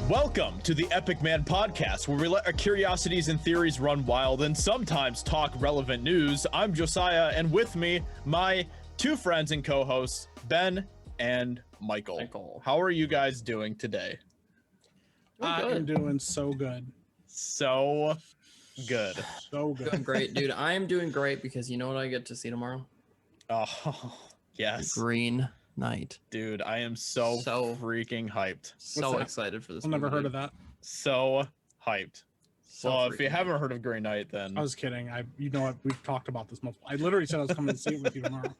Welcome to the Epic Man Podcast, where we let our curiosities and theories run wild and sometimes talk relevant news. I'm Josiah, and with me, my two friends and co-hosts, Ben and Michael. How are you guys doing today? I'm doing so good. So good. So good. Doing great, dude. I am doing great because you know what I get to see tomorrow? Oh, yes. The Green Knight. Dude, I am so freaking hyped. So excited for this I've never heard of that. So hyped. So if you haven't heard of Green Knight, then... I was kidding. You know what? We've talked about this multiple. I literally said I was coming to see it with you tomorrow.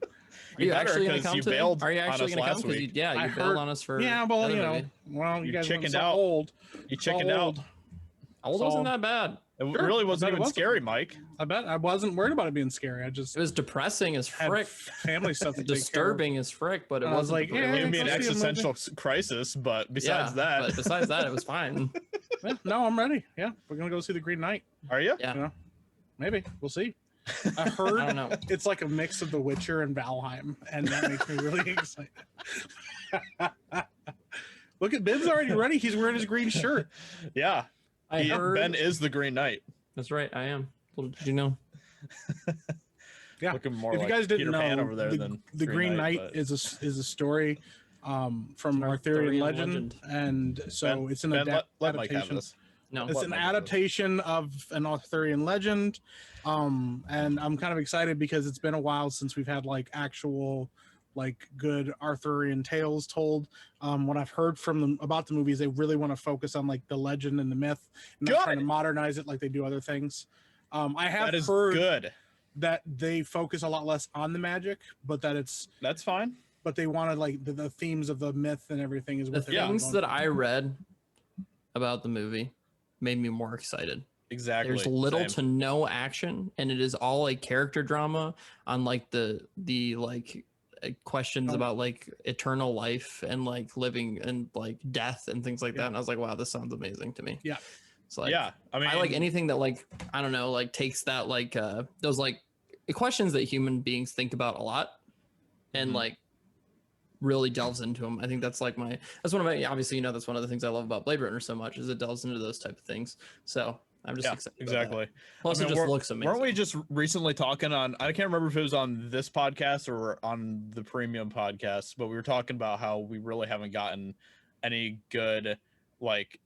Are you actually going to come? You bailed Are you actually going to come? Because you bailed on us for... Yeah, well, you know. Well, you guys chickened so out. Old. You chickened out. Old wasn't that bad. It really wasn't even scary, Mike. I bet I wasn't worried about it being scary. It was depressing as frick. Family stuff. Disturbing as frick, but it wasn't like, it would be an existential crisis, but besides that, it was fine. No, I'm ready. Yeah, we're gonna go see the Green Knight. Are you? Yeah. You know, maybe we'll see. I heard I don't know. It's like a mix of The Witcher and Valheim, and that makes me really excited. Look at Ben's already ready. He's wearing his green shirt. Yeah. Ben is the Green Knight. That's right, I am. Did you know? Yeah. Looking more if like you guys didn't Peter know, Pan over there than the Green Knight is a story from Arthurian legend, and so it's an adaptation. No, it's an adaptation of an Arthurian legend, and I'm kind of excited because it's been a while since we've had like actual good Arthurian tales told. What I've heard from them about the movies, they really want to focus on like the legend and the myth, and not trying to modernize it like they do other things. I have heard that they focus a lot less on the magic, but that's fine. But they wanted like the themes of the myth and everything is what the things that I read about the movie made me more excited. Exactly. There's little to no action, and it is all like character drama on like the questions about like eternal life and like living and like death and things like that. And I was like, wow, this sounds amazing to me. Yeah. It's like, yeah, I mean, I like anything that like, I don't know, like takes that like those like questions that human beings think about a lot and like really delves into them. I think that's like that's one of my, obviously, you know, that's one of the things I love about Blade Runner so much is it delves into those type of things. So I'm just excited. Exactly. Plus, it just looks amazing. Weren't we just recently talking on, I can't remember if it was on this podcast or on the premium podcast, but we were talking about how we really haven't gotten any good like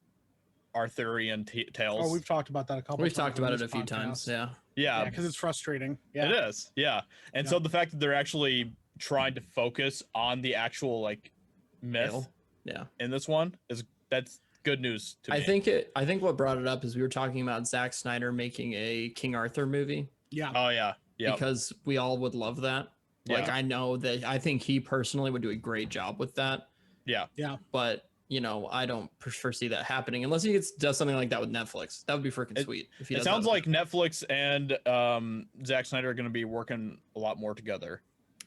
Arthurian tales. Oh, we've talked about that a couple times. We've talked about it a few times. Yeah. Yeah. Because it's frustrating. Yeah. It is. Yeah. And so the fact that they're actually trying to focus on the actual like myth in this one that's good news to me. I think what brought it up is we were talking about Zack Snyder making a King Arthur movie. Yeah. Oh yeah. Yeah. Because we all would love that. Like I know that I think he personally would do a great job with that. Yeah. Yeah. But you know, I don't foresee that happening unless he does something like that with Netflix. That would be freaking sweet. If he it sounds like Netflix and Zack Snyder are going to be working a lot more together.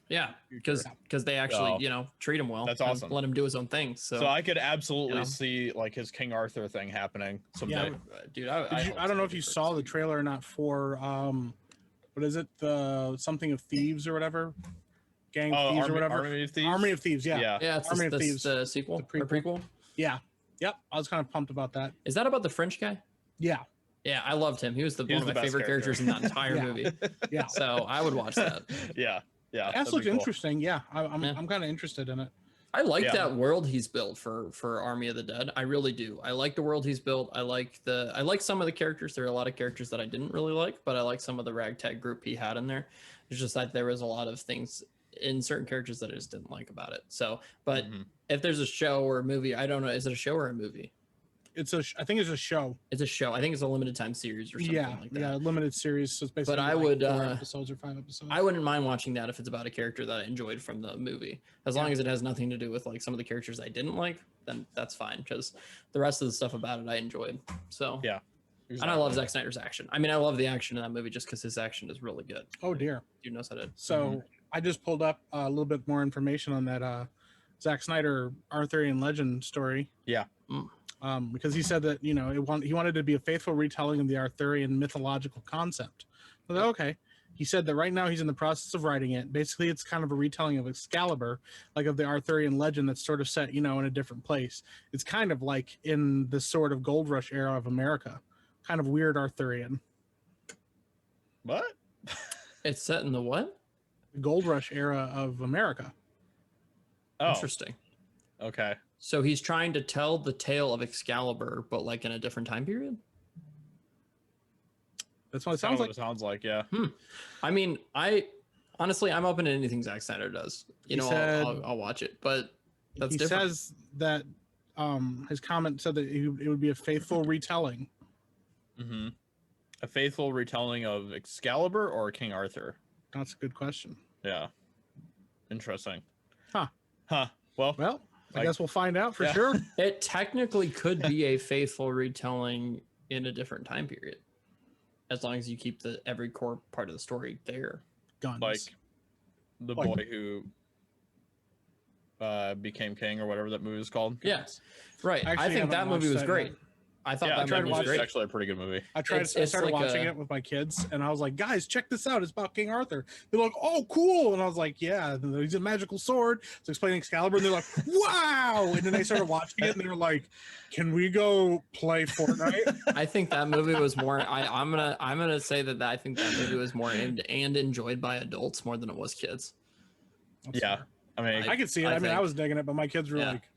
Yeah, because they actually, you know, treat him well. That's awesome. Let him do his own thing. So I could absolutely see like his King Arthur thing happening someday. Yeah, dude. I don't know if you saw the trailer or not for what is it? The something of Thieves or whatever. Gang Thieves or whatever. Army of Thieves. Army of Thieves. Yeah. Yeah. It's Army of Thieves. The sequel. The prequel. Yeah. Yep. I was kind of pumped about that. Is that about the French guy? Yeah. Yeah, I loved him. He was one of my favorite characters in that entire movie. Yeah. So I would watch that. Yeah. Yeah. That looks interesting. Yeah. I'm kind of interested in it. I like that world he's built for Army of the Dead. I really do. I like the world he's built. I like some of the characters. There are a lot of characters that I didn't really like, but I like some of the ragtag group he had in there. It's just that there was a lot of things in certain characters that I just didn't like about it. So, but if there's a show or a movie, I don't know. Is it a show or a movie? I think it's a show. It's a show. I think it's a limited time series or something like that. Yeah, limited series. So it's basically. But I would 4 episodes or 5 episodes. I wouldn't mind watching that if it's about a character that I enjoyed from the movie, as long as it has nothing to do with like some of the characters I didn't like. Then that's fine, because the rest of the stuff about it I enjoyed. So yeah. Exactly. And I love Zack Snyder's action. I mean, I love the action in that movie just because his action is really good. Oh dear. Dude knows how to. So I just pulled up a little bit more information on that Zack Snyder Arthurian legend story. Yeah. Because he said that, he wanted to be a faithful retelling of the Arthurian mythological concept. I was like, okay. he said that right now he's in the process of writing it. Basically, it's kind of a retelling of Excalibur, like of the Arthurian legend that's sort of set, in a different place. It's kind of like in the sort of gold rush era of America, kind of weird Arthurian. What? It's set in the what? The gold rush era of America. Oh, Interesting. okay. So he's trying to tell the tale of Excalibur, but like in a different time period? That's what it Sounds sounds like. It sounds like, yeah. I mean, honestly, I'm open to anything Zack Snyder does. I'll watch it, but that's he different. says that his comment said that it would be a faithful retelling. Mm-hmm. A faithful retelling of Excalibur or King Arthur? That's a good question. Yeah. Interesting. Huh. Well, I guess we'll find out for sure. It technically could be a faithful retelling in a different time period, as long as you keep every core part of the story there. Guns. like the boy who became king, or whatever that movie is called. Yes, right. Actually, I think that movie was great. Yet. I thought that movie was was great. actually a pretty good movie. I started like watching it with my kids, and I was like, "Guys, check this out! It's about King Arthur." They're like, "Oh, cool!" And I was like, "Yeah, he's a magical sword." So explaining Excalibur, and they're like, "Wow!" And then they started watching it, and they were like, "Can we go play Fortnite?" I think that movie was more. I'm gonna say that I think that movie was more aimed and enjoyed by adults more than it was kids. That's Yeah, fair. I mean, I could see it. I mean, I was digging it, but my kids were like,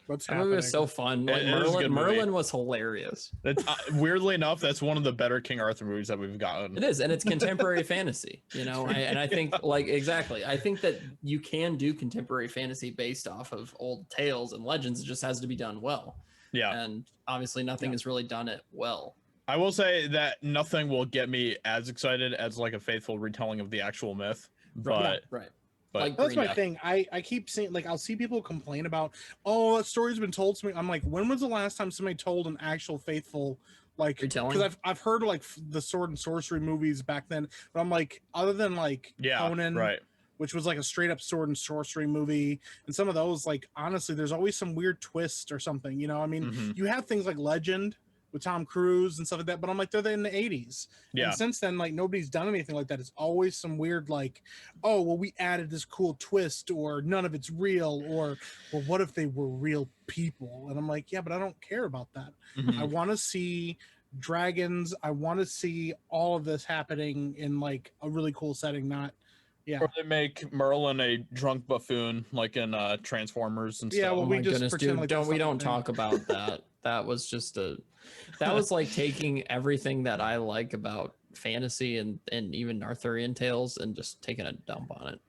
"What's That happening?" movie was so fun. Like It is a good movie. Merlin was hilarious. that's, weirdly enough, that's one of the better King Arthur movies that we've gotten. It is, and it's contemporary fantasy, and I think exactly. I think that you can do contemporary fantasy based off of old tales and legends. It just has to be done well. Yeah, And obviously nothing has really done it well. I will say that nothing will get me as excited as like a faithful retelling of the actual myth. But Right. But Like That's Green my Death. thing. I keep seeing, like, I'll see people complain about, "Oh, that story's been told to me." I'm like, when was the last time somebody told an actual faithful, like, Retelling? because I've heard like the sword and sorcery movies back then, but I'm like, other than like Conan, right. which was like a straight up sword and sorcery movie, and some of those, like, honestly, there's always some weird twist or something. I mean, Mhm. you have things like Legend with Tom Cruise and stuff like that, but I'm like, they're in the 80s. Yeah. And since then, like, nobody's done anything like that. It's always some weird, like, "Oh, well, we added this cool twist," or "None of it's real," or "Well, what if they were real people?" And I'm like, yeah, but I don't care about that. Mhm. I want to see dragons. I want to see all of this happening in like a really cool setting, not Or they make Merlin a drunk buffoon like in Transformers and stuff. Yeah, well, Oh we my just goodness, pretend dude! like don't that's we not don't the talk about that? That was just that was like taking everything that I like about fantasy and even Arthurian tales and just taking a dump on it.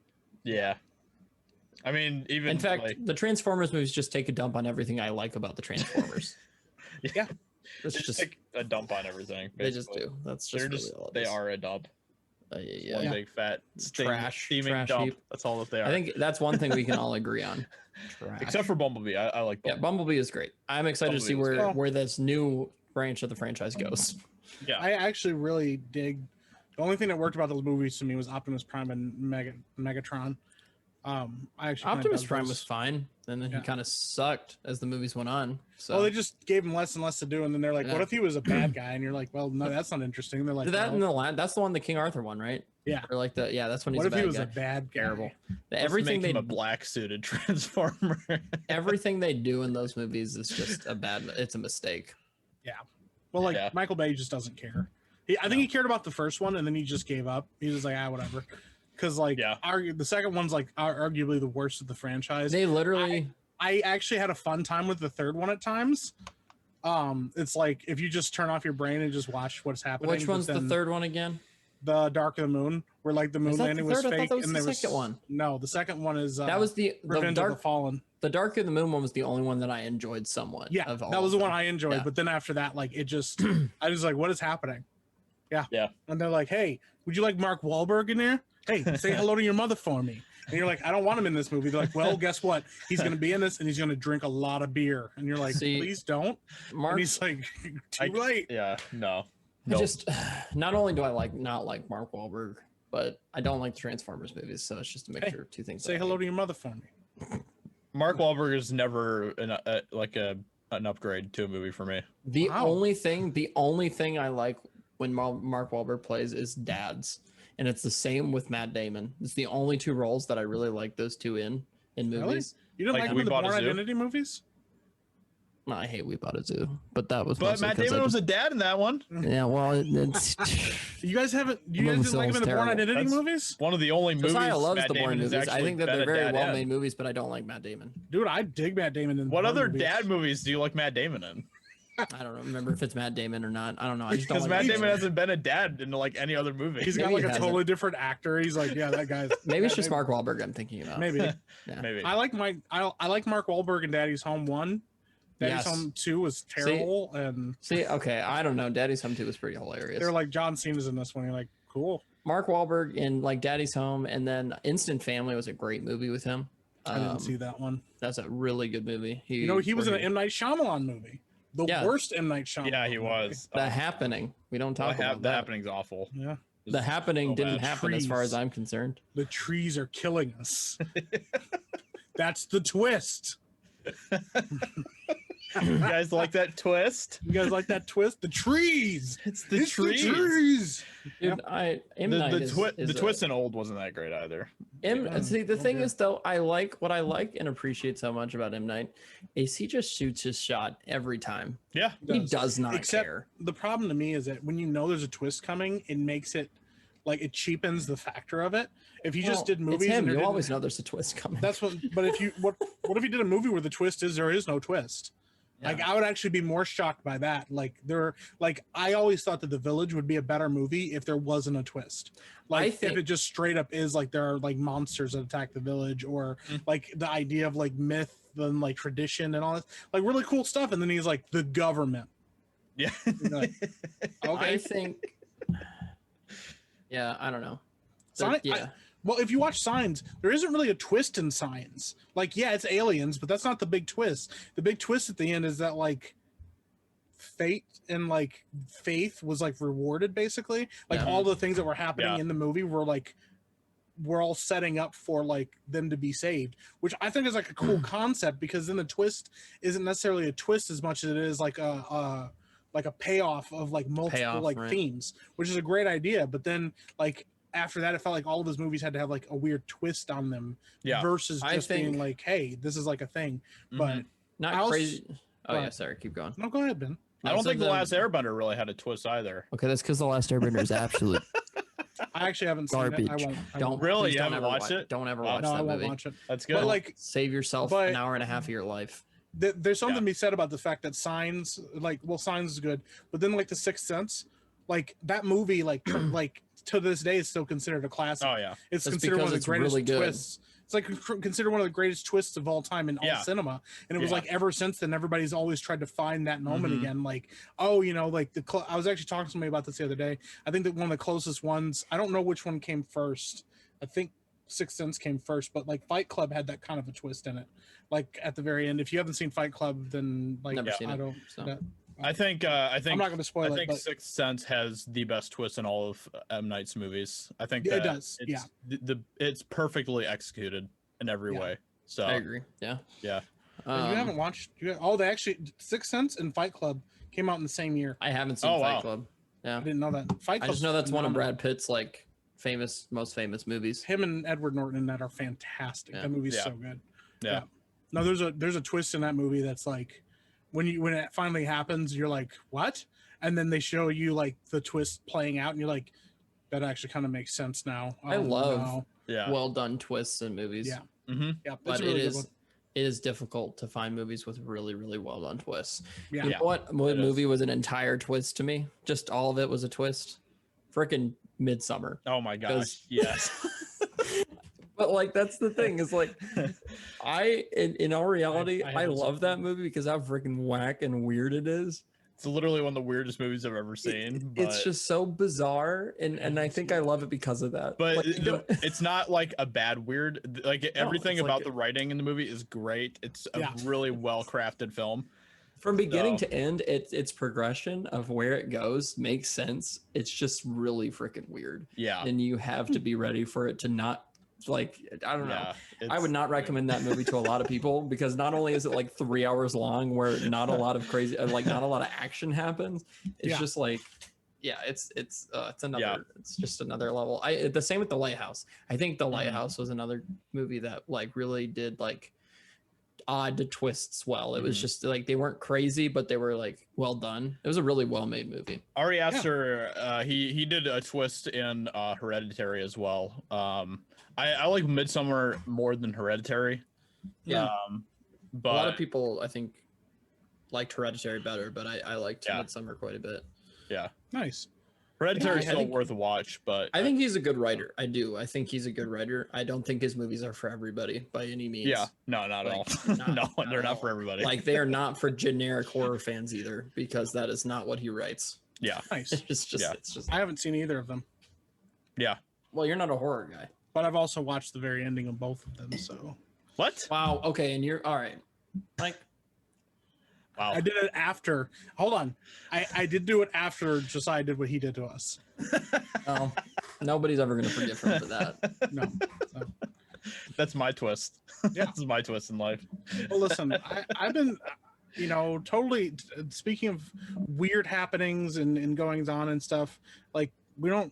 Yeah. I mean, even In fact, like, the Transformers movies just take a dump on everything I like about the Transformers. Yeah. It's they just just take a dump on everything. they just basically. do. That's just, They're really just all it they is. are a dump. Yeah. One big fat steaming trash dump. heap. That's all that they are. I think that's one thing we can all agree on. Trash. Except for Bumblebee. I like yeah, Bumblebee. Bumblebee is great. I'm excited to see Bumblebee is where this new branch of the franchise goes. Yeah. I actually really dig. The only thing that worked about those movies to me was Optimus Prime and Megatron. I actually kinda Optimus dug Prime those. was fine, and then Yeah. he kind of sucked as the movies went on. So Well, they just gave him less and less to do, and then they're like, Yeah. "What if he was a bad guy?" And you're like, "Well, no, that's not interesting." And they're like, did that "Well, in the land? That's the one, the King Arthur one, right? Yeah. Or like that's when he's what a if bad he was guy. a bad guy?" Terrible. Let's Everything make him they a black suited transformer. everything they do in those movies is just it's a mistake. Well, like Yeah. Michael Bay just doesn't care. I think he cared about the first one, and then he just gave up. He was like, whatever. Because like, Yeah. the second one's like arguably the worst of the franchise. They literally I actually had a fun time with the third one at times. It's like if you just turn off your brain and just watch what's happening. which but one's the then third one again? The Dark of the Moon, where like the moon Is that the landing was third? I thought fake, that was and the there was second one. No, the second one is That was the Revenge of the Dark Fallen. the Dark of the Moon one was the only one that I enjoyed somewhat. Yeah, of all that was of the one them. I enjoyed. Yeah. But then after that, like it just, I was like, what is happening? Yeah. Yeah. And they're like, hey, would you like Mark Wahlberg in there? Hey, say hello to your mother for me. And you're like, I don't want him in this movie. They're like, well, guess what? He's going to be in this and he's going to drink a lot of beer. And you're like, See, please don't. Mark, And he's like, too late. Yeah. No. I just not only do I not like Mark Wahlberg, but I don't like the Transformers movies. So it's just a mixture of two things. Say hello to your mother for me. Mark Wahlberg is never an upgrade to a movie for me. The Wow. only thing I like when Mark Wahlberg plays is dads. and it's the same with Matt Damon. It's the only two roles that I really like those two in Really? movies. You didn't Like, like We him in the Bought a Born Zoo? Identity movies? No, I hate We Bought a Zoo, but that was But mostly Matt 'cause Damon I was just- a dad in that one. yeah. Well, it's You guys haven't. You movie guys didn't like him in the still Born is Identity That's- movies, One of the only movies Josiah loves Matt the Damon Bourne has movies. I actually think that been they're a very dad well in. made movies, but I don't like Matt Damon. dude. I dig Matt Damon in the What Bourne other movies. dad movies do you like Matt Damon in? I don't remember if it's Matt Damon or not. I don't know. I just don't Because like Matt Damon hasn't been a dad in like any other movie. He's got Maybe like he a hasn't. totally different actor. He's like, yeah, that guy's. Maybe it's Matt just Damon. Mark Wahlberg I'm thinking about. Maybe. Yeah. Maybe. I like I like Mark Wahlberg in Daddy's Home 1. Daddy's Yes. Home 2 was terrible, and See, okay, I don't know. Daddy's Home 2 was pretty hilarious. they're like John Cena's in this one. You're like, cool. Mark Wahlberg in like Daddy's Home, and then Instant Family was a great movie with him. I didn't see that one. That's a really good movie. You know, he was in an M. Night Shyamalan movie. The Yeah. worst M. Night Shyamalan. Yeah, he movie. was. The Happening. We don't talk about The that. Happening's awful. Yeah. The Happening so didn't bad. happen as far Trees. as I'm concerned. The trees are killing us. That's the twist. You guys like that twist? You guys like that twist? The trees. It's the It's trees. the trees. Dude, M. Night is The a- twist in Old wasn't that great either. See, the thing Okay. is, though, I like what I like and appreciate so much about M. Night is he just shoots his shot every time. Yeah. He does not Except care. the problem to me is that when you know there's a twist coming, it makes it like it cheapens the factor of it. If you just Well, did movies, it's him. and there You didn't- always know there's a twist coming. that's what. But if you what if you did a movie where the twist is there is no twist? Like Yeah. I would actually be more shocked by that. Like I always thought that The Village would be a better movie if there wasn't a twist. Like think- if it just straight up is like there are like monsters that attack the village, or like the idea of like myth and like tradition and all this like really cool stuff. And then he's like the government. Yeah. You're like, okay. I think. Yeah, I don't know. Sign- Yeah. Well, if you watch Signs, there isn't really a twist in Signs. Like, yeah, it's aliens, but that's not the big twist. The big twist at the end is that like fate and like faith was like rewarded basically. Like Yeah. all the things that were happening Yeah. in the movie were like we're all setting up for like them to be saved, which I think is like a cool concept, because then the twist isn't necessarily a twist as much as it is like a payoff of like multiple Payoff, like right. themes, which is a great idea. But then like after that, it felt like all of his movies had to have like a weird twist on them, Yeah. versus I just think- being like, hey, this is like a thing. But Mhm. Not I also- crazy. Oh, yeah, But- sorry. Keep going. no, go ahead, Ben. I don't Also think The the- Last Airbender really had a twist either. Okay, that's because The Last Airbender is absolute I actually haven't seen it. garbage. I won't. Don't Really? please You don't haven't ever watched it? Don't ever Wow. watch No, I that won't movie. watch it. That's good. But like, Save yourself but- an hour and a half of your life. there's something Yeah. to be said about the fact that Signs, like, well, Signs is good, but then like The Sixth Sense, like that movie, like like to this day is still considered a classic. oh yeah. It's That's considered one of because the it's greatest really good. twists. It's like considered one of the greatest twists of all time in all Yeah. cinema. And it was Yeah. like ever since then, everybody's always tried to find that moment Mhm. again. Like, oh, you know, like I was actually talking to somebody about this the other day. I think that one of the closest ones, I don't know which one came first. I think Sixth Sense came first, but like Fight Club had that kind of a twist in it. Like at the very end, if you haven't seen Fight Club, then like Never seen I it, don't. so. that- I think I'm not going to I spoil it, think but Sixth Sense has the best twist in all of M. Night's movies. I think Yeah, it that does, It's, yeah. it's perfectly executed in every Yeah. way. So I agree. Yeah. yeah. you haven't watched. They actually Sixth Sense and Fight Club came out in the same year. I haven't seen Oh, Fight wow. Club. Yeah. I didn't know that. Fight I Club. just know that's one of Brad Pitt's like most famous movies. Him and Edward Norton in that are fantastic. Yeah. That movie's Yeah. so good. Yeah. No, there's a twist in that movie that's like when it finally happens, you're like, what? And then they show you like the twist playing out, and you're like, that actually kind of makes sense now. I Oh, love no. Yeah. well done twists in movies. Yeah. Mm-hmm. Yeah, that's But a really it good is one. it is difficult to find movies with really, really well done twists. Yeah. You know what movie is. was an entire twist to me? Just all of it was a twist. Freaking Midsummer. Oh my gosh. 'Cause- Yes. But like that's the thing is like in all reality I I haven't love seen that movie because how freaking whack and weird it is. It's literally one of the weirdest movies I've ever seen. But, It's just so bizarre and I think I love it because of that. but Like, it's not like a bad weird. Like everything it's like about a- the writing in the movie is great. It's a Yeah. really well crafted film. from beginning So- to end, its progression of where it goes makes sense. It's just really freaking weird. Yeah. And you have to be ready for it to not like I don't know. Yeah. I it's- would not recommend that movie to a lot of people because not only is it like 3 hours long where not a lot of crazy like not a lot of action happens. It's Yeah. just like yeah, it's another, it's just another level. The same with The Lighthouse. I think The Lighthouse was another movie that like really did like odd twists well. It was just like they weren't crazy, but they were like well done. It was a really well made movie. Ari Aster, he did a twist in Hereditary as well. I like Midsummer more than Hereditary. Yeah, but a lot of people I think liked Hereditary better, but I liked Midsummer quite a bit. Yeah, Nice. Hereditary is still worth a watch, but I think he's a good writer. I do. I think he's a good writer. I don't think his movies are for everybody by any means. Yeah, no, not at all. No, they're not for everybody. Like they are not for generic horror fans either, because that is not what he writes. Yeah, Nice. It's just. I haven't seen either of them, yeah. Well, you're not a horror guy. but I've also watched the very ending of both of them. So What? Wow. Okay, and you're all right. Like, Wow. I did it after. Hold on, I did do it after Josiah did what he did to us. no, nobody's ever gonna forgive him for that. No. So. That's my twist. Yeah. That's my twist in life. Well, listen, I've been, totally speaking of weird happenings and goings on and stuff. Like we don't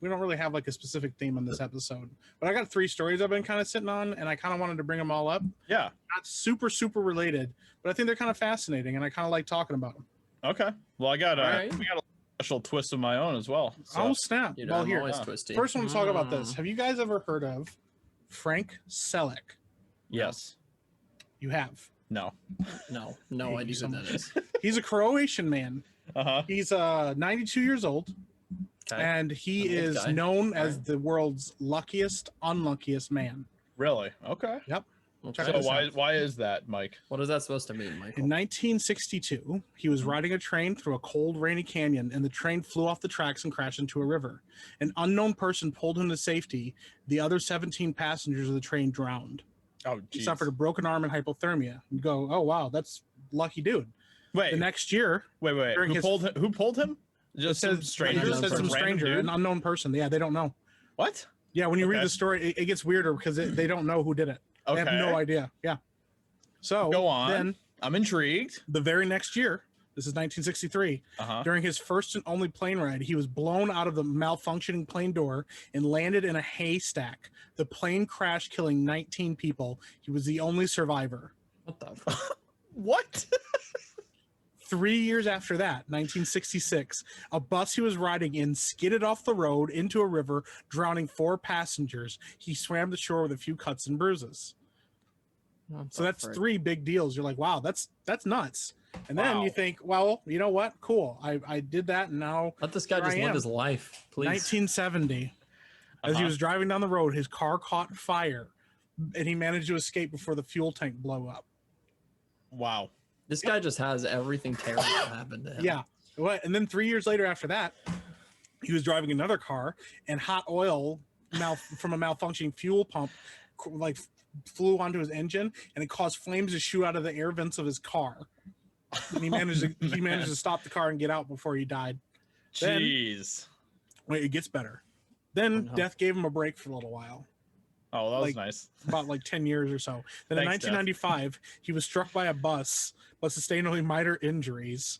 really have like a specific theme on this episode, but I got 3 stories I've been kind of sitting on, and I kind of wanted to bring them all up. Yeah. Not super related, but I think they're kind of fascinating, and I kind of like talking about them. Okay. Well, we got a Right. special twist of my own as well. So. Oh snap! Dude, Well, I'm here, always twisty. first one to talk about this. Have you guys ever heard of Frank Selleck? Yes. You have. No. No Thank idea you so who that much. is. He's a Croatian man. Uh-huh. He's 92 years old. Okay. And he An old is guy. known as Alright. the world's unluckiest man. Really? Okay. Yep. Okay. So this why is that, Mike? What is that supposed to mean, Michael? In 1962, he was riding a train through a cold, rainy canyon, and the train flew off the tracks and crashed into a river. An unknown person pulled him to safety. The other 17 passengers of the train drowned. Oh, He geez. suffered a broken arm and hypothermia. You go, oh wow, that's lucky dude. Wait, The next year, wait. during Who his- pulled him? Who pulled him? Just some it stranger. just says some random stranger, dude? an unknown person. Yeah, they don't know. What? Yeah, when you read Okay. the story, it gets weirder because they don't know who did it. They have Okay. no idea. Yeah. So Go on. then I'm intrigued. the very next year, this is 1963, Uh-huh. during his first and only plane ride, he was blown out of the malfunctioning plane door and landed in a haystack. The plane crashed, killing 19 people. He was the only survivor. What the fuck? What? 3 years after that, 1966, a bus he was riding in skidded off the road into a river, drowning 4 passengers. He swam to shore with a few cuts and bruises. What So the that's frick? 3 big deals. You're like, wow, that's nuts. And then Wow. you think, well, you know what? Cool. I did that, and now Let this guy Here just I live am. his life, please. 1970, as he Uh-huh. was driving down the road, his car caught fire, and he managed to escape before the fuel tank blew up. Wow. This guy just has everything terrible happen to him. Yeah. What? And then 3 years later, after that, he was driving another car, and hot oil from a malfunctioning fuel pump flew onto his engine, and it caused flames to shoot out of the air vents of his car. And he managed to stop the car and get out before he died. Then- Jeez. Wait, it gets better. Then Oh, no. death gave him a break for a little while, Oh, that was Like- nice. about 10 years or so. Then in Thanks, Death. 1995, he was struck by a bus but sustained only minor injuries.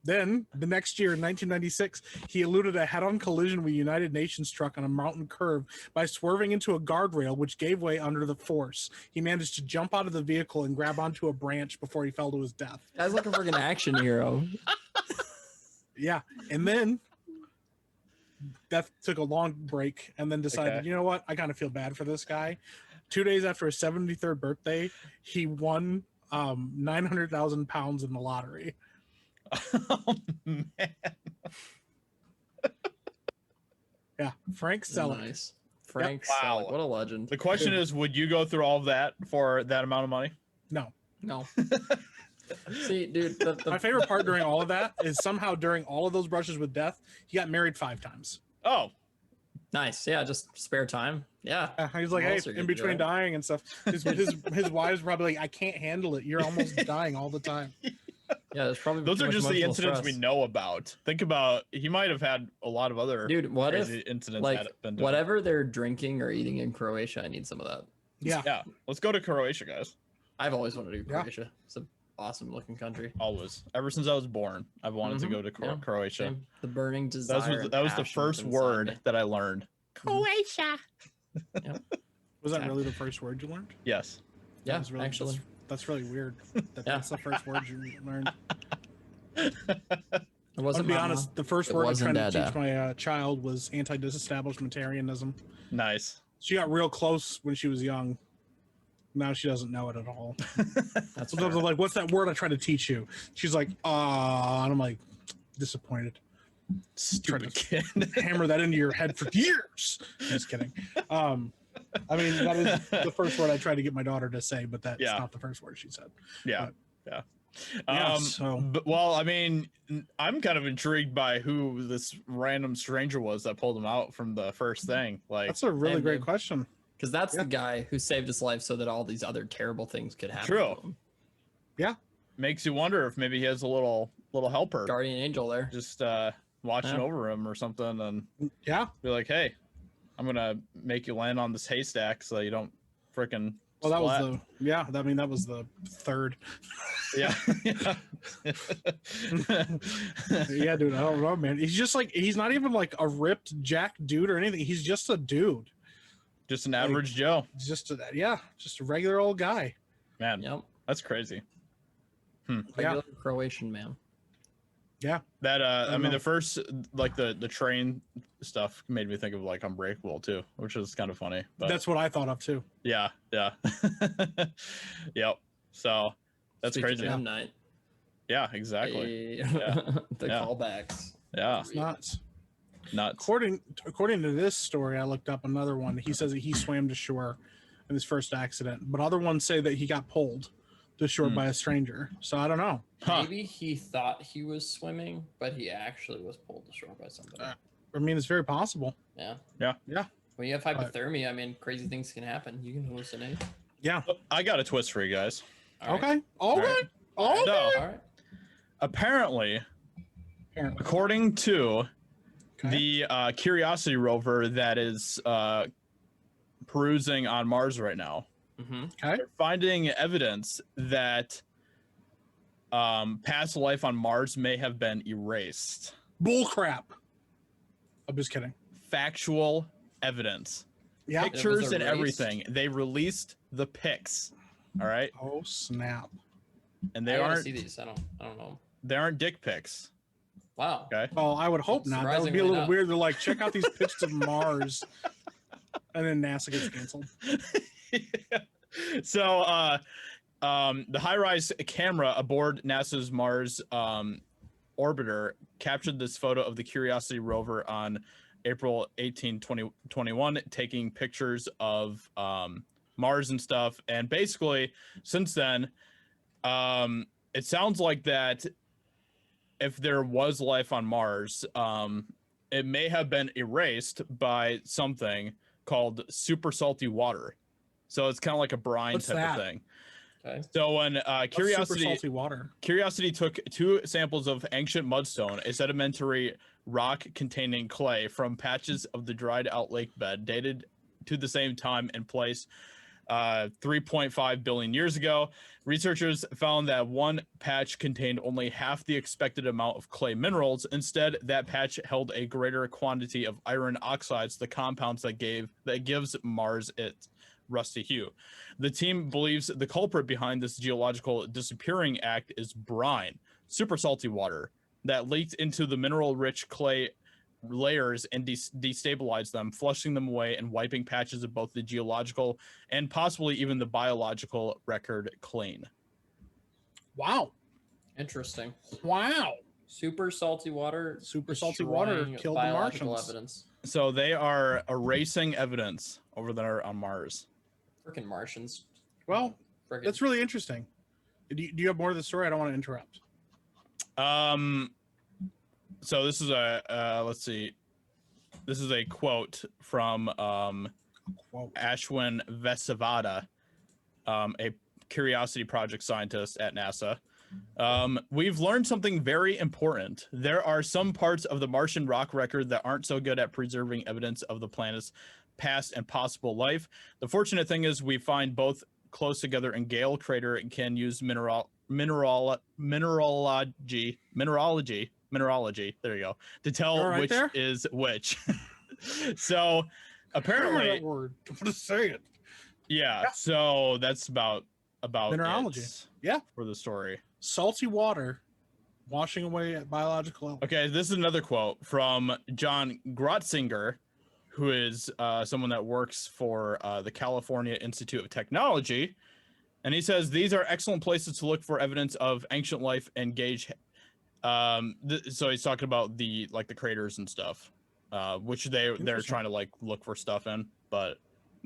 Then the next year, in 1996, he eluded a head-on collision with a United Nations truck on a mountain curve by swerving into a guardrail, which gave way under the force. He managed to jump out of the vehicle and grab onto a branch before he fell to his death. Guy's looking for an action hero. Yeah, and then Death took a long break and then decided, Okay. you know what? I kind of feel bad for this guy. 2 days after his 73rd birthday, he won 900,000 pounds in the lottery. Oh, man. Yeah, Frank Selleck. Nice. Frank Wow. Selleck, what a legend. The question is, would you go through all of that for that amount of money? No, No. See, dude, my favorite part during all of that is somehow during all of those brushes with death, he got married 5 times. Oh, nice. Yeah, just spare time. Yeah. He was like, What hey, else are you in gonna do, between right? dying and stuff, his wives probably like, I can't handle it. You're almost dying all the time. Yeah, there's probably those too are much just the emotional incidents stress. we know about. Think about, he might have had a lot of other Dude, what if crazy incidents like had been done. whatever they're drinking or eating in Croatia, I need some of that. Yeah. Yeah, let's go to Croatia, guys. I've always wanted to do Yeah. Croatia. It's a awesome looking country. Always. Ever since I was born, I've wanted to go to Yeah, Croatia. same. The burning desire. That was the first word that I learned. Croatia. Yep. Was that really the first word you learned? Yes. That Yeah, was really, actually. that's really weird. That's the first word you learned. It I'm wasn't gonna be mama. honest. The first It word I wasn't tried to dada. teach my child was anti-disestablishmentarianism. Nice. She got real close when she was young. Now she doesn't know it at all. That's Sometimes fair. I'm like, "What's that word I tried to teach you?" She's like, and I'm like, disappointed. Stupid kid. Hammer that into your head for years. Just kidding. I mean, that is the first word I tried to get my daughter to say, but that's not the first word she said. Yeah. But, Yeah. so Well, I mean, I'm kind of intrigued by who this random stranger was that pulled him out from the first thing. Like, that's a really Same, great dude. question. Because that's the guy who saved his life so that all these other terrible things could happen. True. To him. Yeah. makes you wonder if maybe he has a little helper Guardian angel there. just watching Yeah. over him or something, and Yeah. be like, hey, I'm gonna make you land on this haystack so you don't freaking Well, that splat. was that was the third. Yeah. Yeah, dude. I don't know, man. He's not even like a ripped jack dude or anything. He's just a dude. Just an average Joe. Just a regular old guy. Man, Yep. that's crazy. Regular Croatian man. Yeah. That I mean, know. the first like the train stuff made me think of like Unbreakable too, which is kind of funny. But That's what I thought of too. yeah. Yep. So that's Speaking crazy. of M. Night. Yeah, exactly. Hey. The Yeah. callbacks. Yeah, It's nuts. nuts. According to this story, I looked up another one. He says that he swam to shore in his first accident, but other ones say that he got pulled to shore by a stranger. So I don't know. Huh. Maybe he thought he was swimming, but he actually was pulled to shore by somebody. I mean, it's very possible. Yeah. Yeah. When you have hypothermia, I mean, crazy things can happen. You can hallucinate. Yeah. I got a twist for you guys. All right. Okay. All right. No. All right. Apparently, Apparently. according to Okay. the Curiosity rover that is perusing on Mars right now, Mm-hmm. Okay. they're finding evidence that past life on Mars may have been erased. Bull crap. I'm just kidding. Factual evidence. Yeah. Pictures and erased? everything. They released the pics. All right. Oh snap. And I they gotta aren't see these. I don't know. they aren't dick pics. Wow. Okay. Well, I would hope not. That would be a Surprisingly little not. weird. They're like, check out these pictures of Mars, and then NASA gets canceled. So the high-rise camera aboard NASA's Mars orbiter captured this photo of the Curiosity rover on April 18, 2021, taking pictures of Mars and stuff. And basically, since then, it sounds like that if there was life on Mars, it may have been erased by something called super salty water. So it's kind of like a brine What's type that? of thing. Okay. So when Super Curiosity salty water. Curiosity took 2 samples of ancient mudstone, a sedimentary rock containing clay from patches of the dried out lake bed dated to the same time and place 3.5 billion years ago. Researchers found that one patch contained only half the expected amount of clay minerals. Instead, that patch held a greater quantity of iron oxides, the compounds that gives Mars its rusty hue. The team believes the culprit behind this geological disappearing act is brine, super salty water, that leaked into the mineral-rich clay layers and destabilized them, flushing them away and wiping patches of both the geological and possibly even the biological record clean. Wow. Interesting. Wow. Super salty water. Super salty water destroying killed the biological Martians. evidence. So they are erasing evidence over there on Mars. Freaking Martians. Well, Frickin' that's really interesting. Do you have more of the story? I don't want to interrupt. So this is a let's see. This is a quote from Whoa. Ashwin Vesavada, a Curiosity Project scientist at NASA. We've learned something very important. There are some parts of the Martian rock record that aren't so good at preserving evidence of the planet's past and possible life. The fortunate thing is we find both close together in Gale crater and can use mineralogy. There you go. To tell All right which there? is which. So apparently, that word. I'm gonna say it. yeah. Yeah. So that's about Mineralogy. it Yeah. for the story. Salty water washing away at biological elements. Okay, this is another quote from John Grotzinger, who is someone that works for the California Institute of Technology. And he says, these are excellent places to look for evidence of ancient life and gauge. So he's talking about the craters and stuff, which they're trying to like look for stuff in, but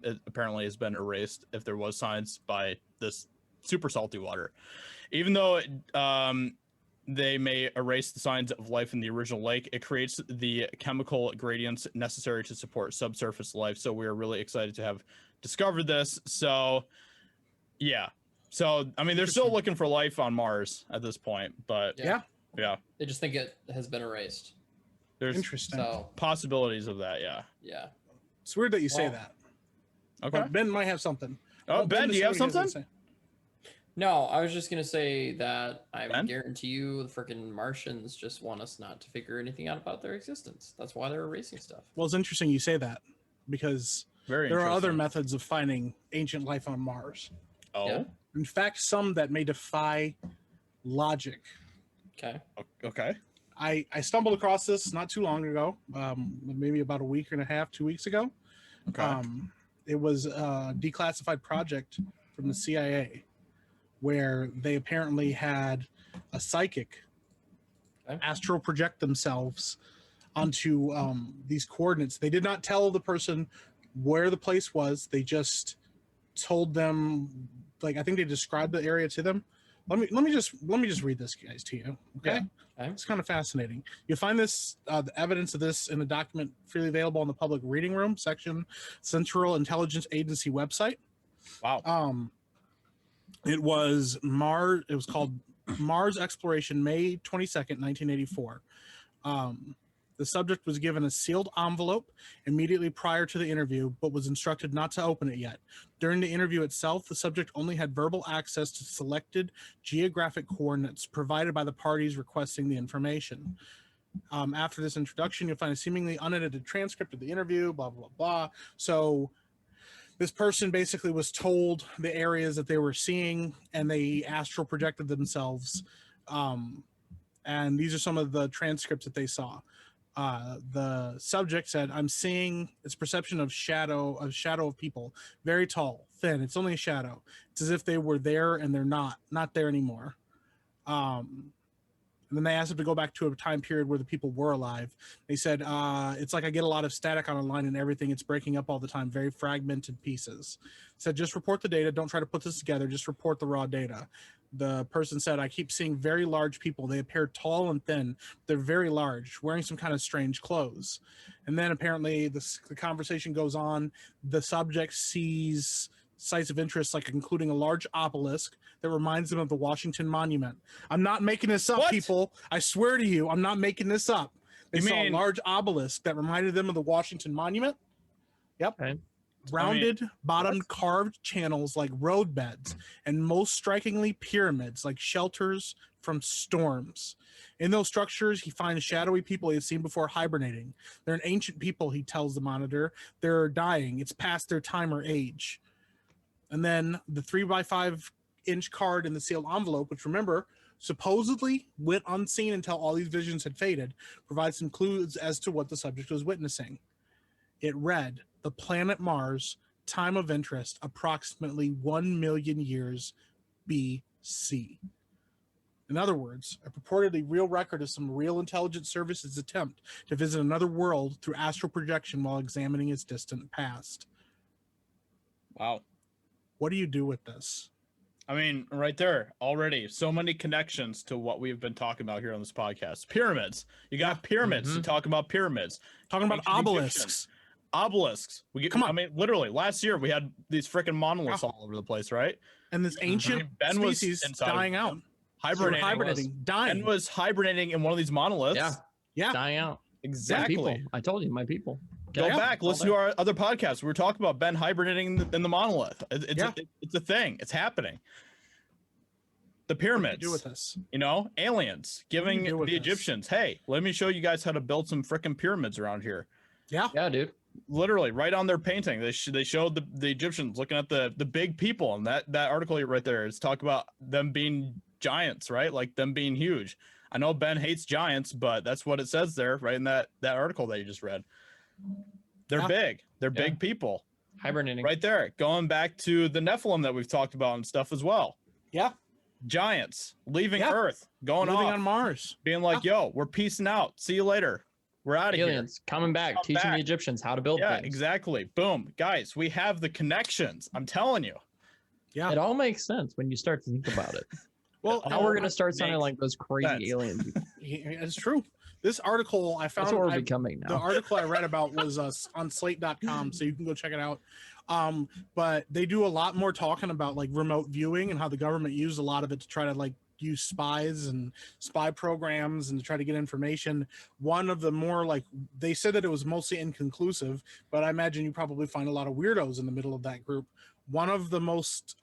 it apparently has been erased if there was science by this super salty water. Even though they may erase the signs of life in the original lake, it creates the chemical gradients necessary to support subsurface life. So we are really excited to have discovered this. So yeah. So I mean, they're still looking for life on Mars at this point, but Yeah. They just think it has been erased. There's Interesting. So possibilities of that. Yeah. It's weird that you say that. Okay. But Ben might have something. Oh, Ben, do you have something? no, I was just gonna say that I Ben? guarantee you the freaking Martians just want us not to figure anything out about their existence. That's why they're erasing stuff. Well, it's interesting you say that because Very there are other interesting. methods of finding ancient life on Mars. Oh, Yeah. In fact, some that may defy logic. Okay. okay. I stumbled across this not too long ago, maybe about a week and a half, 2 weeks ago. Okay. It was a declassified project from the CIA where they apparently had a psychic astral project themselves onto these coordinates. They did not tell the person where the place was. They just told them, like, I think they described the area to them. Let me just read this, guys, to you. Okay. Yeah. Okay. It's kind of fascinating. You'll find this the evidence of this in a document freely available on the public reading room section, Central Intelligence Agency website. Wow. It was Mars. It was called Mars Exploration, May 22nd, 1984. The subject was given a sealed envelope immediately prior to the interview, but was instructed not to open it yet. During the interview itself, the subject only had verbal access to selected geographic coordinates provided by the parties requesting the information. After this introduction, you'll find a seemingly unedited transcript of the interview, blah, blah, blah. So this person basically was told the areas that they were seeing, and they astral projected themselves. And these are some of the transcripts that they saw. The subject said, I'm seeing its perception of shadow of people, very tall, thin. It's only a shadow. It's as if they were there and they're not there anymore. And then they asked him to go back to a time period where the people were alive. They said, it's like I get a lot of static on a line and everything. It's breaking up all the time, very fragmented pieces. Said, just report the data. Don't try to put this together. Just report the raw data. The person said, I keep seeing very large people. They appear tall and thin. They're very large, wearing some kind of strange clothes. And then apparently the conversation goes on. The subject sees sites of interest, like including a large obelisk that reminds them of the Washington Monument. I'm not making this up, people. I swear to you, I'm not making this up. They saw a large obelisk that reminded them of the Washington Monument. Yep. Okay. Rounded, bottomed, carved channels like roadbeds, and most strikingly pyramids like shelters from storms. In those structures, he finds shadowy people he had seen before hibernating. They're an ancient people, he tells the monitor. They're dying. It's past their time or age. And then the 3x5-inch card in the sealed envelope, which, remember, supposedly went unseen until all these visions had faded, provides some clues as to what the subject was witnessing. It read, the planet Mars, time of interest, approximately 1 million years BC. In other words, a purportedly real record of some real intelligence service's attempt to visit another world through astral projection while examining its distant past. Wow. What do you do with this? I mean, right there already, so many connections to what we've been talking about here on this podcast. Pyramids. You got pyramids to talk about pyramids. Talking about Ancient obelisks. Egyptians. Obelisks. Come on. I mean, literally, last year we had these freaking monoliths all over the place, right? And this ancient Ben was species inside dying out. hibernating. Dying. Ben was hibernating in one of these monoliths. Yeah. Dying out. Exactly. My people. I told you, my people. Go back, listen to our other podcasts. We were talking about Ben hibernating in the monolith. It's a thing. It's happening. The What do you pyramids. do with this? You know, aliens giving do with the this? Egyptians, hey, let me show you guys how to build some freaking pyramids around here. Yeah. Yeah, dude. Literally, right on their painting, they showed the Egyptians looking at the big people, and that article right there is talk about them being giants, right? Like them being huge. I know Ben hates giants, but that's what it says there, right in that article that you just read. They're Yeah. big. They're Yeah. big people. Hibernating. Right there, going back to the Nephilim that we've talked about and stuff as well. Yeah. Giants leaving Yeah. Earth, going Living off, on Mars. being like, "Yo, we're peacing out. See you later. We're out of here." Aliens coming back, Come teaching back. the Egyptians how to build Yeah, things. exactly. Boom, guys, we have the connections. I'm telling you. Yeah. It all makes sense when you start to think about it. Well, Now we're gonna start sounding makes like those crazy sense. alien people. it's true. This article I found. That's what we're I- becoming The now. article I read about was on slate.com, so you can go check it out. But they do a lot more talking about like remote viewing and how the government used a lot of it to try to like use spies and spy programs and to try to get information. One of the more like, they said that it was mostly inconclusive, but I imagine you probably find a lot of weirdos in the middle of that group. One of the most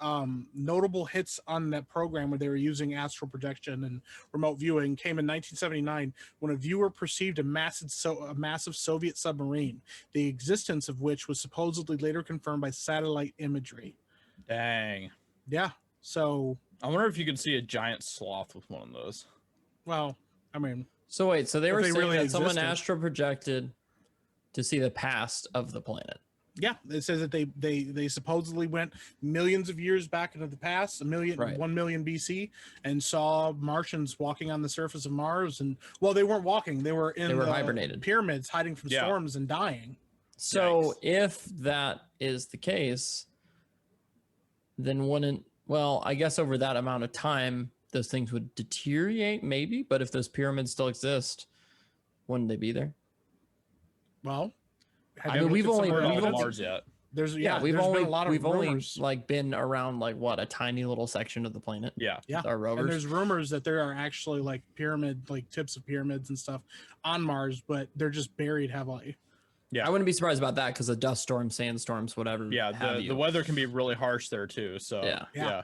notable hits on that program where they were using astral projection and remote viewing came in 1979 when a viewer perceived a massive Soviet submarine, the existence of which was supposedly later confirmed by satellite imagery. Dang. Yeah. So, I wonder if you can see a giant sloth with one of those. well, I mean, So wait, so they If were they saying really that someone existed. astral projected to see the past of the planet. yeah, it says that they supposedly went millions of years back into the past, Right. 1 million BC, and saw Martians walking on the surface of Mars. And well, they weren't walking; they were in They were the hibernated. pyramids, hiding from Yeah. storms and dying. So Yikes. if that is the case, then wouldn't, well, I guess over that amount of time, those things would deteriorate maybe, but if those pyramids still exist, wouldn't they be there? Well, have I you mean, looked we've at some only- of the We're not we've on evidence? Mars yet. There's Yeah, we've there's only been a lot of we've rumors. only like been around like what, a tiny little section of the planet Yeah. Yeah. with our And rovers. there's rumors that there are actually like tips of pyramids and stuff on Mars, but they're just buried heavily. Yeah. I wouldn't be surprised about that because of dust storms, sandstorms, whatever. Yeah, have the you. weather can be really harsh there too. So Yeah. Yeah.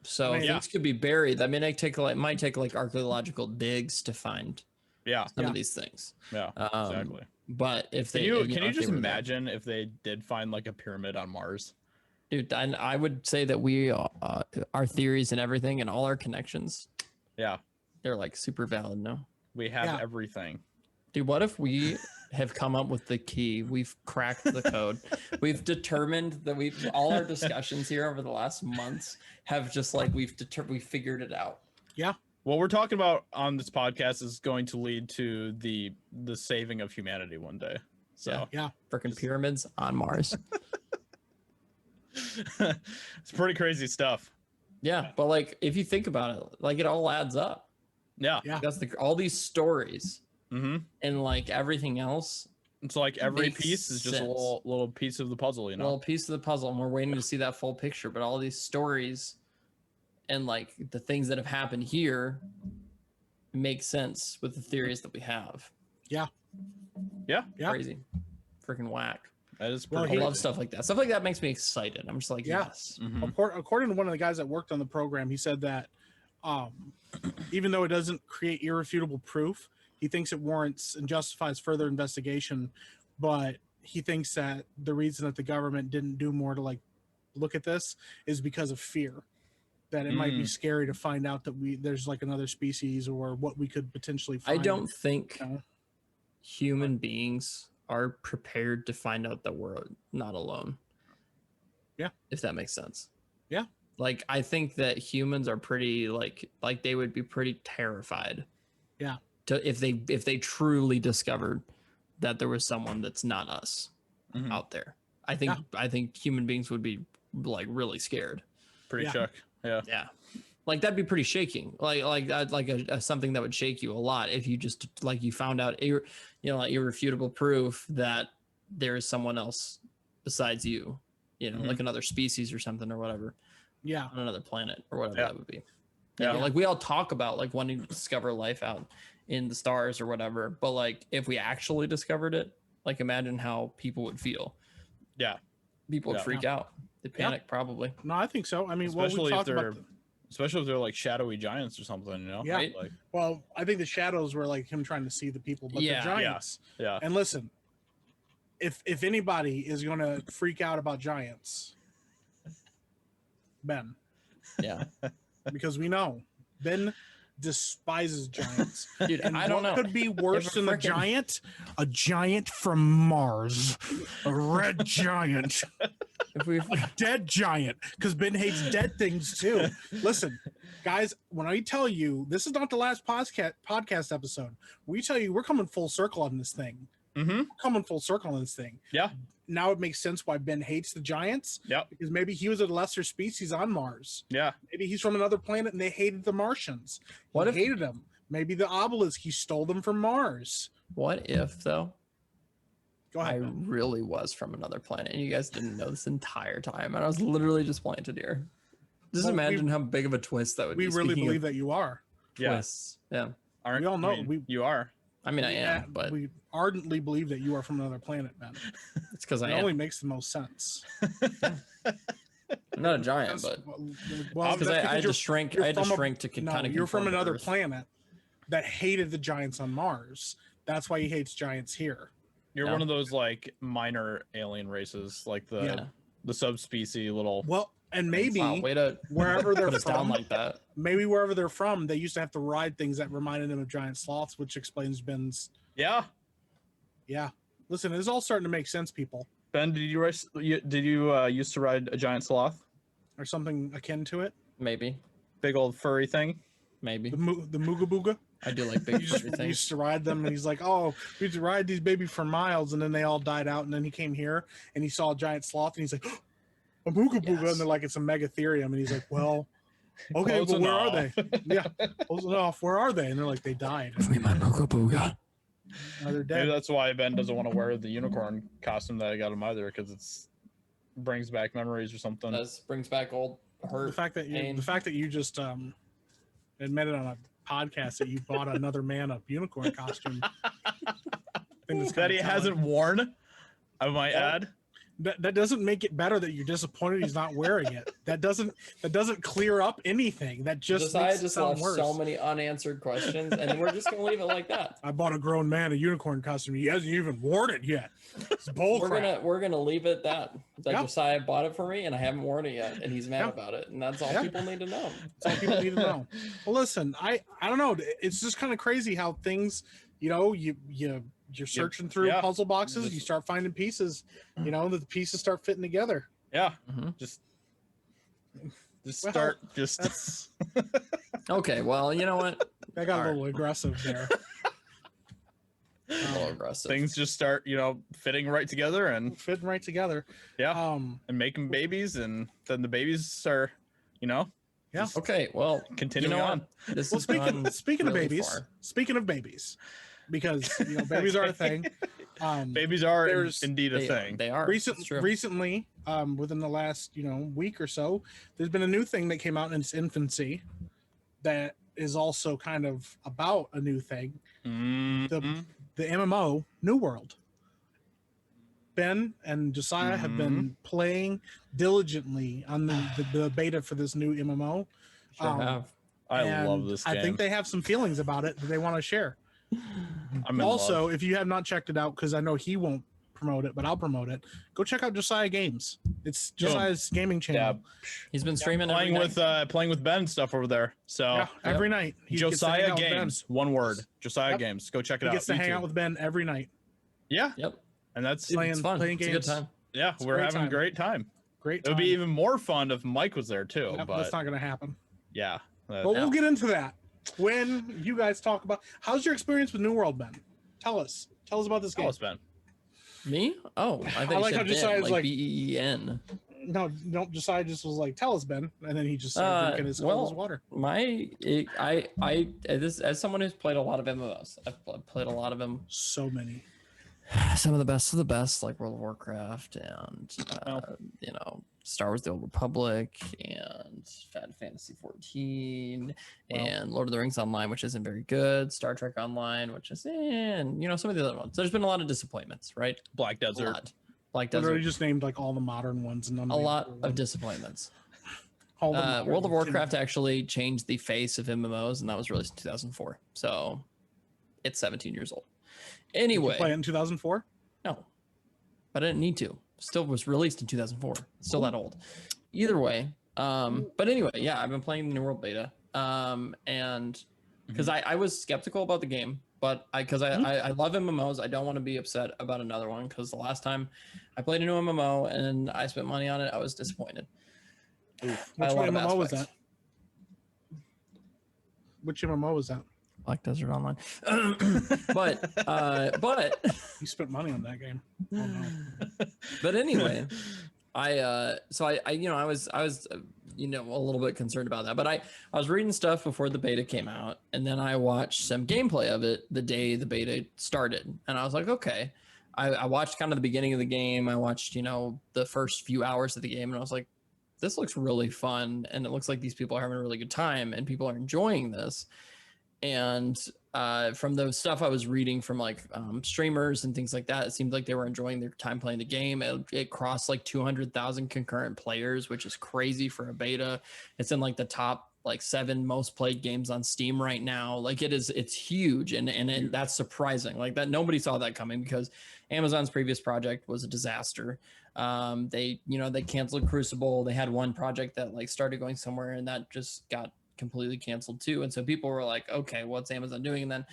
So I mean, things could be buried. I mean, it might take like archaeological digs to find yeah, some Yeah. of these things. yeah, exactly. But if they, Can you know, can you if they just were there. imagine if they did find like a pyramid on Mars? Dude, I would say that we, our theories and everything and all our connections, Yeah, they're like super valid. No, we have Yeah. everything. dude, what if we have come up with the key? We've cracked the code. We've determined that all our discussions here over the last months have just like we figured it out. What we're talking about on this podcast is going to lead to the saving of humanity one day. So Yeah. Freaking pyramids on Mars. it's pretty crazy stuff. Yeah, but like if you think about it, like it all adds up. Yeah. Yeah. That's all these stories Mm-hmm. and like everything else, It's like every Makes piece is just a sense. little piece of the puzzle, you a know. little piece of the puzzle, and we're waiting to see that full picture. But all these stories and like the things that have happened here make sense with the theories that we have. Yeah. Yeah. Yeah. Crazy, freaking whack. That is Well, pretty. I Here- love stuff like that. Stuff like that makes me excited. I'm just like, Yeah. yes. Mhm. According to one of the guys that worked on the program, he said that even though it doesn't create irrefutable proof, he thinks it warrants and justifies further investigation. But he thinks that the reason that the government didn't do more to like look at this is because of fear. That it might be scary to find out that there's like another species or what we could potentially find. I don't think you know? human beings are prepared to find out that we're not alone. Yeah. If that makes sense. Yeah. Like I think that humans are pretty like they would be pretty terrified. Yeah. To if they truly discovered that there was someone that's not us Mhm. out there. I think human beings would be like really scared. Pretty Yeah. shook. Yeah. Yeah. Like that'd be pretty shaking. Like that, like a something that would shake you a lot if you just like you found out like irrefutable proof that there is someone else besides you, Mhm. like another species or something or whatever Yeah. on another planet or whatever Yeah. that would be. Yeah. Like we all talk about like wanting to discover life out in the stars or whatever, but like if we actually discovered it, like imagine how people would feel. Yeah. People would Yeah. freak out. They'd Yeah. panic probably. No, I think so. I mean, well, Especially we if talked they're about Especially if they're like shadowy giants or something, you know? Yeah. Right? Like, Well, I think the shadows were like him trying to see the people, but Yeah. the giants. yeah. And listen, if anybody is going to freak out about giants, Ben, Yeah. because we know Ben despises giants. Dude, And I don't know. what could be worse If a than a frickin- giant? A giant from Mars, a red giant, If we a dead giant. Because Ben hates dead things too. Listen, guys, when I tell you this is not the last podcast episode, we tell you we're coming full circle on this thing. Mm-hmm. Coming full circle on this thing. Yeah. Now it makes sense why Ben hates the giants. Yep. Because maybe he was a lesser species on Mars. Yeah. Maybe he's from another planet and they hated the Martians. What He if- hated them? Maybe the obelisk, he stole them from Mars. What if though? Go I ahead. Ben. really was from another planet, and you guys didn't know this entire time, and I was literally just planted here. Just Well, imagine how big of a twist that would We be. really Speaking believe of that you are. Yeah. twists, yeah. Aren't, We all know, I mean, we- you are. I mean, I Yeah, am, but we ardently believe that you are from another planet, Ben. it's because I It am. only makes the most sense. I'm not a giant, That's- but well, because that's I had you're- to shrink. you're I had to from a- shrink to no, kind of. you're from another planet that hated the giants on Mars. That's why he hates giants here. You're Yeah. one of those like minor alien races, like the Yeah. the subspecies little. Well, and maybe Wow, way to wherever they're put us down from, like that. maybe wherever they're from, they used to have to ride things that reminded them of giant sloths, which explains Ben's. Yeah. Yeah, listen, it's all starting to make sense, people, Ben, did you used to ride a giant sloth? or something akin to it. Maybe, Big old furry thing. maybe. The Mooga Booga. I do like big He just furry things. used to ride them, and he's like, "Oh, we used to ride these babies for miles," and then they all died out. And then he came here, and he saw a giant sloth, and he's like, "A Mooga Booga," Yes. and they're like, "It's a Megatherium," and he's like, "Well, okay, Close but where are enough. they? Yeah, close enough. Where are they?" And they're like, "They died. Give me my Mooga Booga. Now they're Maybe dead." that's why Ben doesn't want to wear the unicorn costume that I got him either, because it's brings back memories or something. That brings back old hurt. The fact that you just admitted on a podcast that you bought another man a unicorn costume. I think that's That kinda he telling. hasn't worn, I might Yeah. add. That doesn't make it better that you're disappointed he's not wearing it. That doesn't clear up anything. That just Josiah makes it just sound left worse. so many unanswered questions, and we're just gonna leave it like that. I bought a grown man a unicorn costume. He hasn't even worn it yet. It's bull crap. We're gonna leave it at that. Yeah. Josiah bought it for me, and I haven't worn it yet, and he's mad Yeah. about it, and that's all Yeah. people need to know. That's all people need to know. Well, listen, I don't know. It's just kind of crazy how things, you're searching through yeah. puzzle boxes, Just- you start finding pieces, the pieces start fitting together. Yeah. Mhm. Just Well, start. Just That's Okay, well, you know what? that got All a right. little aggressive there. A little aggressive. things just start, fitting right together and Fitting right together. yeah, Um, and making babies, and then the babies are, Yeah. just Okay, well, continuing you know on. what? This well, has gone speaking of really babies, far. because babies are a thing. Babies are there's- indeed a They, thing. they are. It's true. Recently, within the last week or so, there's been a new thing that came out in its infancy that is also kind of about a new thing. Mhm. The MMO New World. Ben and Josiah have been playing diligently on the beta for this new MMO. Sure have. I and love this game. I think they have some feelings about it that they want to share. I'm in Also, love. if you have not checked it out, because I know he won't promote it, but I'll promote it. Go check out Josiah Games. It's Josiah's gaming channel. yeah, He's been streaming playing every with night. playing with Ben and stuff over there. So Yeah, every night. He gets to hang Josiah out with Ben. Games, one word. Josiah Yep. Games. Go check it He out. gets to hang YouTube. out with Ben every night. Yeah, Yep. and that's Playing- It's fun. playing It's a games. good time. yeah, It's a we're great having time. a great time. Great. It would be time. even more fun if Mike was there too. Yep, but that's not going to happen. yeah, But we'll get into that when you guys talk about how's your experience with New World, Ben. Tell us about this game. tell us, Ben. Me? Oh, I think like how Josiah's like like- BEEN. No, Josiah just was like, "Tell us, Ben," and then he just started drinking his cold as water. As someone who's played a lot of MMOs, I've played a lot of them. So many. Some of the best of the best, like World of Warcraft and Star Wars: The Old Republic and Final Fantasy 14 and Lord of the Rings Online, which isn't very good. Star Trek Online, which is and some of the other ones. There's been a lot of disappointments, right? Black A Desert. lot. Black Literally Desert. just named like all the modern ones and none A lot the of disappointments. World of Warcraft actually changed the face of MMOs, and that was released in 2004. So it's 17 years old. Anyway, did you play it in 2004? No, but I didn't need to. Still was released in 2004. Still that old. Either way. But anyway, yeah, I've been playing the New World beta. And because I was skeptical about the game, but I love MMOs. I don't want to be upset about another one, because the last time I played a new MMO and I spent money on it, I was disappointed. Which MMO was that? Which MMO was that? Black Desert Online. but you spent money on that game. Oh, no. But anyway, I was a little bit concerned about that, but I was reading stuff before the beta came out, and then I watched some gameplay of it the day the beta started, and I was like, okay. I watched kind of the beginning of the game. I watched, the first few hours of the game, and I was like, this looks really fun, and it looks like these people are having a really good time, and people are enjoying this. And from the stuff I was reading from streamers and things like that, it seemed like they were enjoying their time playing the game. It crossed 200,000 concurrent players, which is crazy for a beta. It's in the top 7 most played games on Steam right now. It's huge, and that's surprising. That nobody saw that coming, because Amazon's previous project was a disaster. They canceled Crucible. They had one project that started going somewhere, and that just got completely canceled too. And so people were like, okay, what's Amazon doing? And then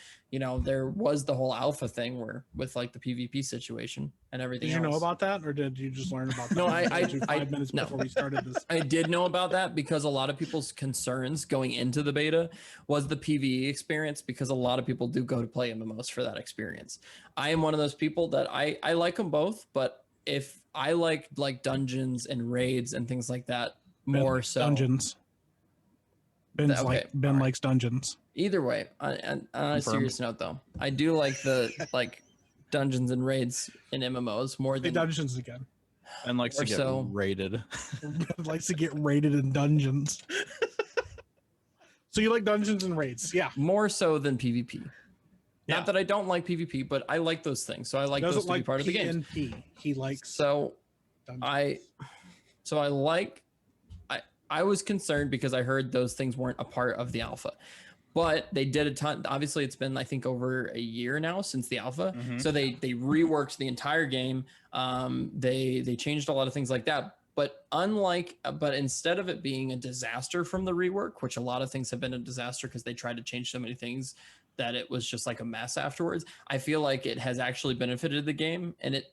there was the whole alpha thing with the PvP situation and everything. Did you know about that, or did you just learn about that? No, I 5 minutes before we started this. I did know about that, because a lot of people's concerns going into the beta was the PvE experience, because a lot of people do go to play MMOs for that experience. I am one of those people that I like them both, but if I like dungeons and raids and things like that more so. Dungeons. Ben likes dungeons. Either way, on a serious note, though, I do like the dungeons and raids in MMOs more than dungeons again. And likes to get raided. Likes to get raided in dungeons. So you like dungeons and raids, yeah? More so than PvP. Yeah. Not that I don't like PvP, but I like those things, so I like those to be part of the game. He likes I was concerned because I heard those things weren't a part of the alpha, but they did a ton. Obviously, it's been, I think, over a year now since the alpha. Mm-hmm. So they reworked the entire game. They changed a lot of things like that. But instead of it being a disaster from the rework, which a lot of things have been a disaster because they tried to change so many things that it was just a mess afterwards, I feel like it has actually benefited the game, and it.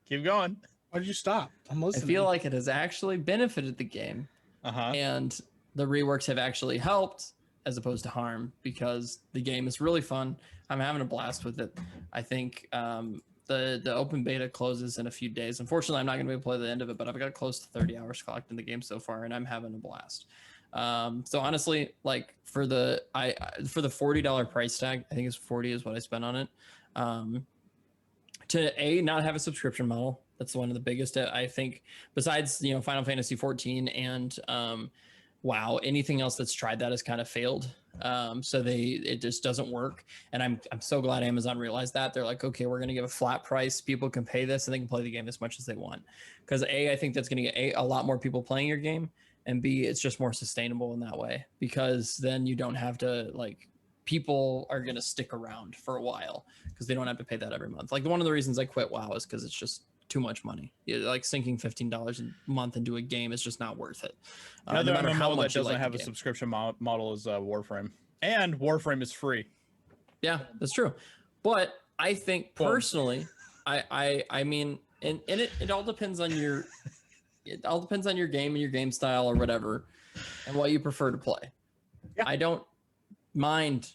Keep going. Why did you stop? I'm listening. I feel like it has actually benefited the game. And the reworks have actually helped as opposed to harm, because the game is really fun. I'm having a blast with it. I think the open beta closes in a few days. Unfortunately, I'm not going to be able to play the end of it, but I've got close to 30 hours clocked in the game so far, and I'm having a blast. So honestly, for the $40 price tag, I think it's 40 is what I spent on it. To not have a subscription model, that's one of the biggest, I think, besides Final Fantasy 14 and WoW. Anything else that's tried that has kind of failed. So it just doesn't work, and I'm so glad Amazon realized that. They're like, okay, we're going to give a flat price. People can pay this and they can play the game as much as they want, because I think that's going to get a lot more people playing your game, and B, it's just more sustainable in that way, because then you don't have to people are going to stick around for a while because they don't have to pay that every month. One of the reasons I quit WoW is because it's just too much money. Sinking $15 a month into a game is just not worth it. Another MMO that doesn't have a subscription model is Warframe, and Warframe is free. Yeah, that's true. But I think personally, I mean, and it all depends on your game and your game style or whatever, and what you prefer to play. Yeah. I don't mind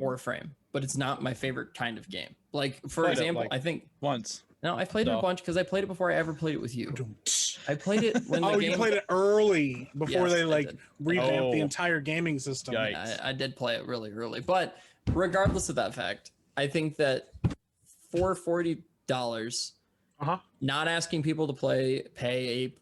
Warframe, but it's not my favorite kind of game. For example, I think once. No, I played it a bunch because I played it before I ever played it with you. I played it when the game. You played it early before they revamped the entire gaming system. I did play it really early, but regardless of that fact, I think that for $40, not asking people to pay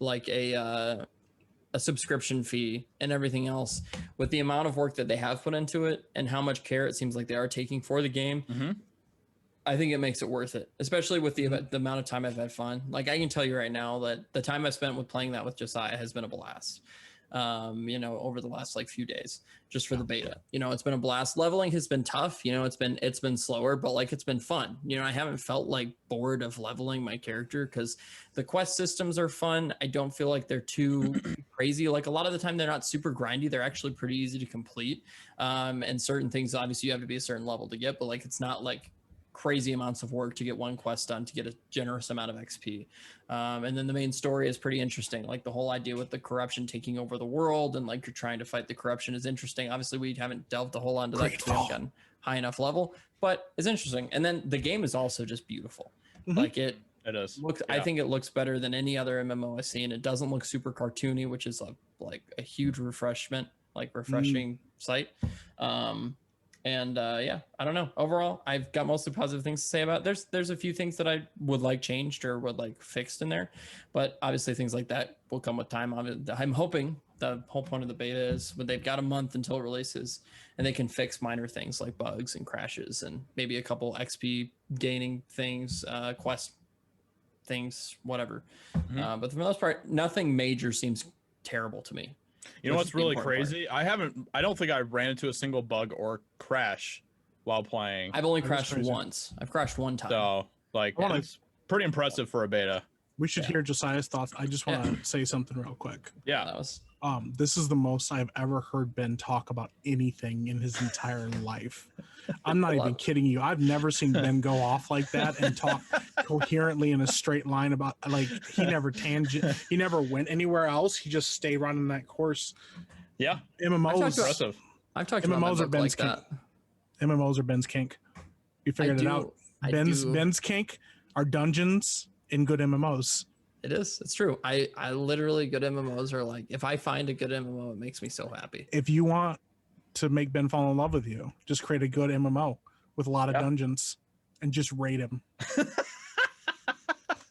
a subscription fee and everything else, with the amount of work that they have put into it and how much care it seems like they are taking for the game, I think it makes it worth it, especially with the amount of time I've had fun. Like I can tell you right now that the time I've spent with playing that with Josiah has been a blast. Over the last like few days, just for the beta. It's been a blast. Leveling has been tough. It's been slower, but like it's been fun. I haven't felt like bored of leveling my character because the quest systems are fun. I don't feel like they're too crazy. Like a lot of the time they're not super grindy. They're actually pretty easy to complete. And certain things, obviously you have to be a certain level to get, but like it's not like crazy amounts of work to get one quest done to get a generous amount of XP. And then the main story is pretty interesting. Like the whole idea with the corruption taking over the world and like you're trying to fight the corruption is interesting. Obviously we haven't delved a whole lot into that because we haven't gotten high enough level, but it's interesting. And then the game is also just beautiful. Like it is. I think it looks better than any other MMO I've seen. It doesn't look super cartoony, which is like a huge refreshing sight. I don't know. Overall, I've got mostly positive things to say about it. There's a few things that I would like changed or would like fixed in there, but obviously things like that will come with time. I'm hoping the whole point of the beta is when they've got a month until it releases and they can fix minor things like bugs and crashes and maybe a couple XP gaining things, quest things, whatever. But for the most part, nothing major seems terrible to me. You know what's really crazy? I don't think I ran into a single bug or crash while playing. I've only crashed once. I've crashed one time. So, like, it's pretty impressive for a beta. We should hear Josiah's thoughts. I just want to say something real quick. Yeah. That was... this is the most I've ever heard Ben talk about anything in his entire life. I'm not even kidding you. I've never seen Ben go off like that and talk coherently in a straight line about, like, he never went anywhere else. He just stayed running that course. Yeah. MMOs. I've talked MMOs about are Ben's kink. MMOs are Ben's kink. You figured it out. Ben's kink are dungeons in good MMOs. It is. It's true. I literally, good MMOs are like, if I find a good MMO, it makes me so happy. If you want to make Ben fall in love with you, just create a good MMO with a lot of dungeons and just raid him.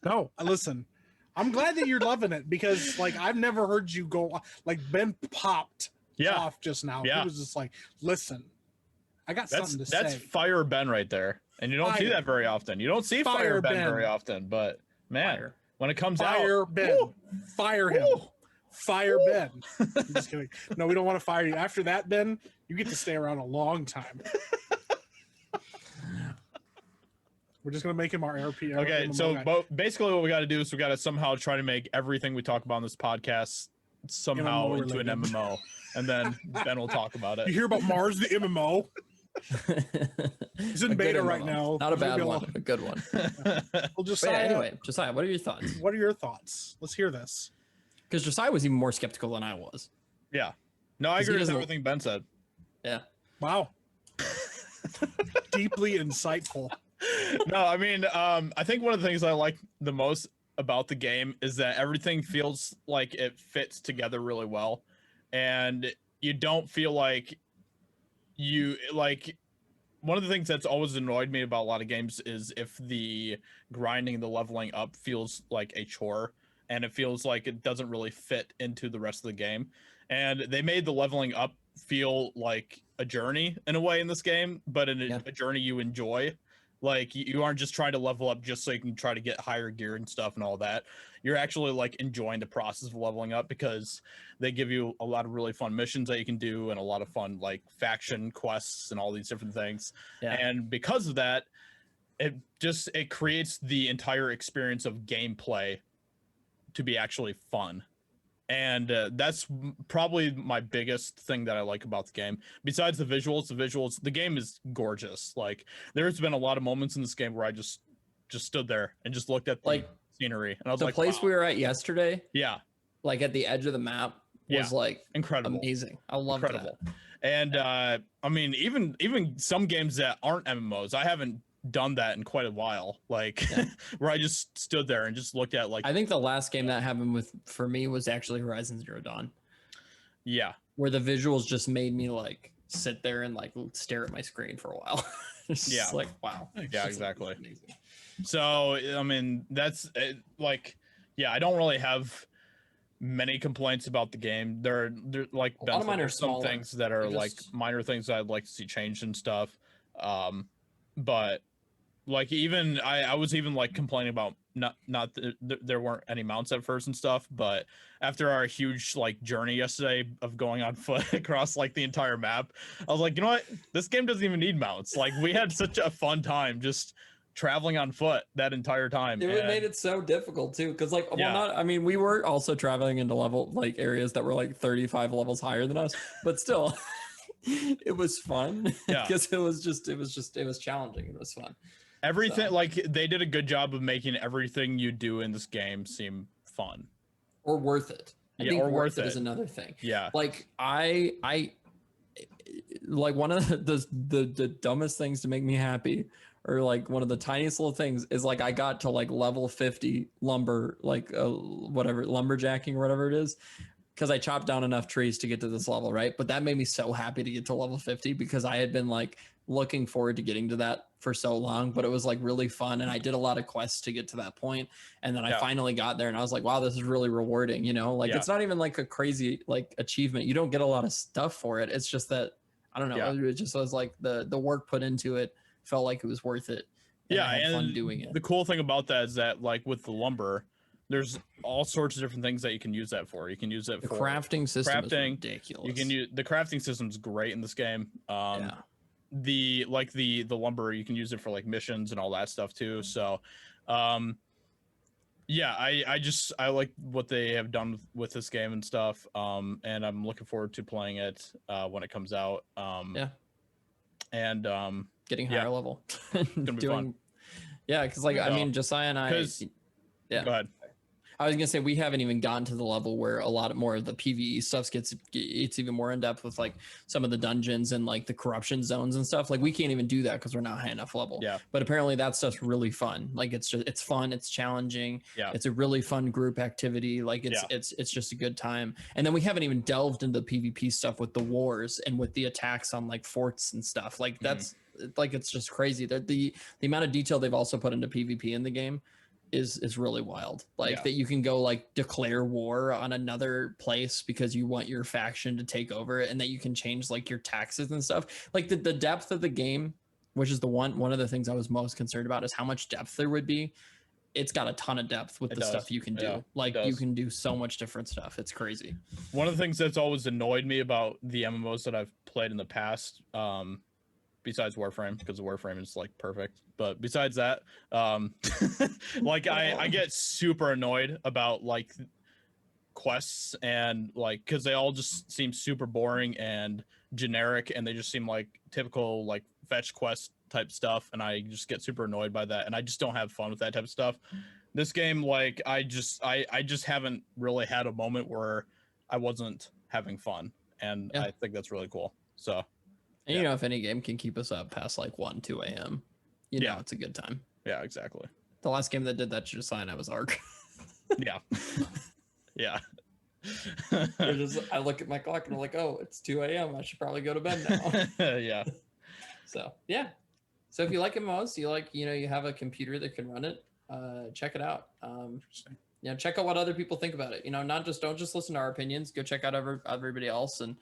No, listen, I'm glad that you're loving it because, like, I've never heard you go like Ben popped off just now. He was just like, listen, I got something to say. That's fire Ben right there. And you don't see that very often. You don't see fire Ben very often, but man, when it comes out, Ben, fire him. Fire Ben. I'm just kidding. No, we don't want to fire you. After that, Ben, you get to stay around a long time. We're just going to make him our RP. Okay, so basically what we got to do is we got to somehow try to make everything we talk about on this podcast somehow into an MMO. And then Ben will talk about it. You hear about Mars, the MMO? He's in beta right now. Not a bad one, a good one. Well, Josiah, anyway, Josiah, what are your thoughts? What are your thoughts? Let's hear this. Because Josiah was even more skeptical than I was. Yeah. No, I agree with everything Ben said. Yeah. Wow. Deeply insightful. No, I mean, I think one of the things I like the most about the game is that everything feels like it fits together really well. And you don't feel like one of the things that's always annoyed me about a lot of games is if the grinding, the leveling up feels like a chore. And it feels like it doesn't really fit into the rest of the game. And they made the leveling up feel like a journey in a way in this game, but in a journey you enjoy. Like you aren't just trying to level up just so you can try to get higher gear and stuff and all that. You're actually like enjoying the process of leveling up because they give you a lot of really fun missions that you can do and a lot of fun like faction quests and all these different things. Yeah. And because of that, it creates the entire experience of gameplay to be actually fun. And that's probably my biggest thing that I like about the game. Besides the visuals, the game is gorgeous. Like there's been a lot of moments in this game where I just stood there and just looked at the scenery. And I was like, the place we were at yesterday. Yeah. Like at the edge of the map was like incredible. Amazing. I loved that. And I mean, even some games that aren't MMOs, I haven't done that in quite a while, like where I just stood there and just looked at like I think the last game that happened for me was actually Horizon Zero Dawn. Yeah, where the visuals just made me like sit there and like stare at my screen for a while. It's like wow. Yeah, exactly. Amazing. So I mean that's like I don't really have many complaints about the game. They're like a lot of mine are some things that are like minor things that I'd like to see changed and stuff, but Like even I was even like complaining about there weren't any mounts at first and stuff, but after our huge like journey yesterday of going on foot across like the entire map, I was like, you know what, this game doesn't even need mounts. Like we had such a fun time just traveling on foot that entire time. It made it so difficult too, because like, well, Yeah. not. I mean, we were also traveling into level like areas that were like 35 levels higher than us, but still, it was fun. Yeah. Because it was challenging. It was fun. Everything So. like they did a good job of making everything you do in this game seem fun Or worth it. I Yeah, think or worth worth it it. is another thing. Yeah. Like I like one of the dumbest things to make me happy, or like one of the tiniest little things, is like I got to like level 50 lumber, like whatever, lumberjacking or whatever it is, because I chopped down enough trees to get to this level, right? But that made me so happy to get to level 50 because I had been like looking forward to getting to that for so long, but it was like really fun. And I did a lot of quests to get to that point. And then I finally got there and I was like, wow, this is really rewarding. You know, like it's not even like a crazy like achievement. You don't get a lot of stuff for it. It's just that, I don't know. It just was like the work put into it felt like it was worth it. And I had fun doing it. The cool thing about that is that like with the lumber, there's all sorts of different things that you can use that for. You can use it for crafting system. Is ridiculous. You can use the crafting system's great in this game. The lumber, you can use it for like missions and all that stuff too. So I like what they have done with this game and stuff. And I'm looking forward to playing it when it comes out. And getting higher level. It's gonna be fun. Yeah, because like I mean, Josiah and I. Go ahead. I was gonna say we haven't even gotten to the level where a lot more of the PvE stuff it's even more in depth with like some of the dungeons and like the corruption zones and stuff. Like we can't even do that because we're not high enough level. Yeah. But apparently that stuff's really fun. Like it's fun. It's challenging. Yeah. It's a really fun group activity. Like it's just a good time. And then we haven't even delved into the PvP stuff with the wars and with the attacks on like forts and stuff. Like that's like it's just crazy. The amount of detail they've also put into PvP in the game is really wild. Like that you can go like declare war on another place because you want your faction to take over it, and that you can change like your taxes and stuff. Like the depth of the game, which is one of the things I was most concerned about, is how much depth there would be. It's got a ton of depth with the stuff you can do. Like you can do so much different stuff. It's crazy. One of the things that's always annoyed me about the MMOs that I've played in the past, besides Warframe, because Warframe is like perfect, but besides that, like I get super annoyed about like quests and like, because they all just seem super boring and generic, and they just seem like typical like fetch quest type stuff, and I just get super annoyed by that, and I just don't have fun with that type of stuff. This game, like I just haven't really had a moment where I wasn't having fun, and I think that's really cool. So and you know, if any game can keep us up past like 2 a.m., you know, it's a good time. Yeah, exactly. The last game that did that to Josiah and I was Ark. Yeah. Yeah. I look at my clock and I'm like, oh, it's 2 a.m. I should probably go to bed now. Yeah. So, yeah. So if you like MMOs, you have a computer that can run it, check it out. Check out what other people think about it. You know, don't just listen to our opinions. Go check out everybody else and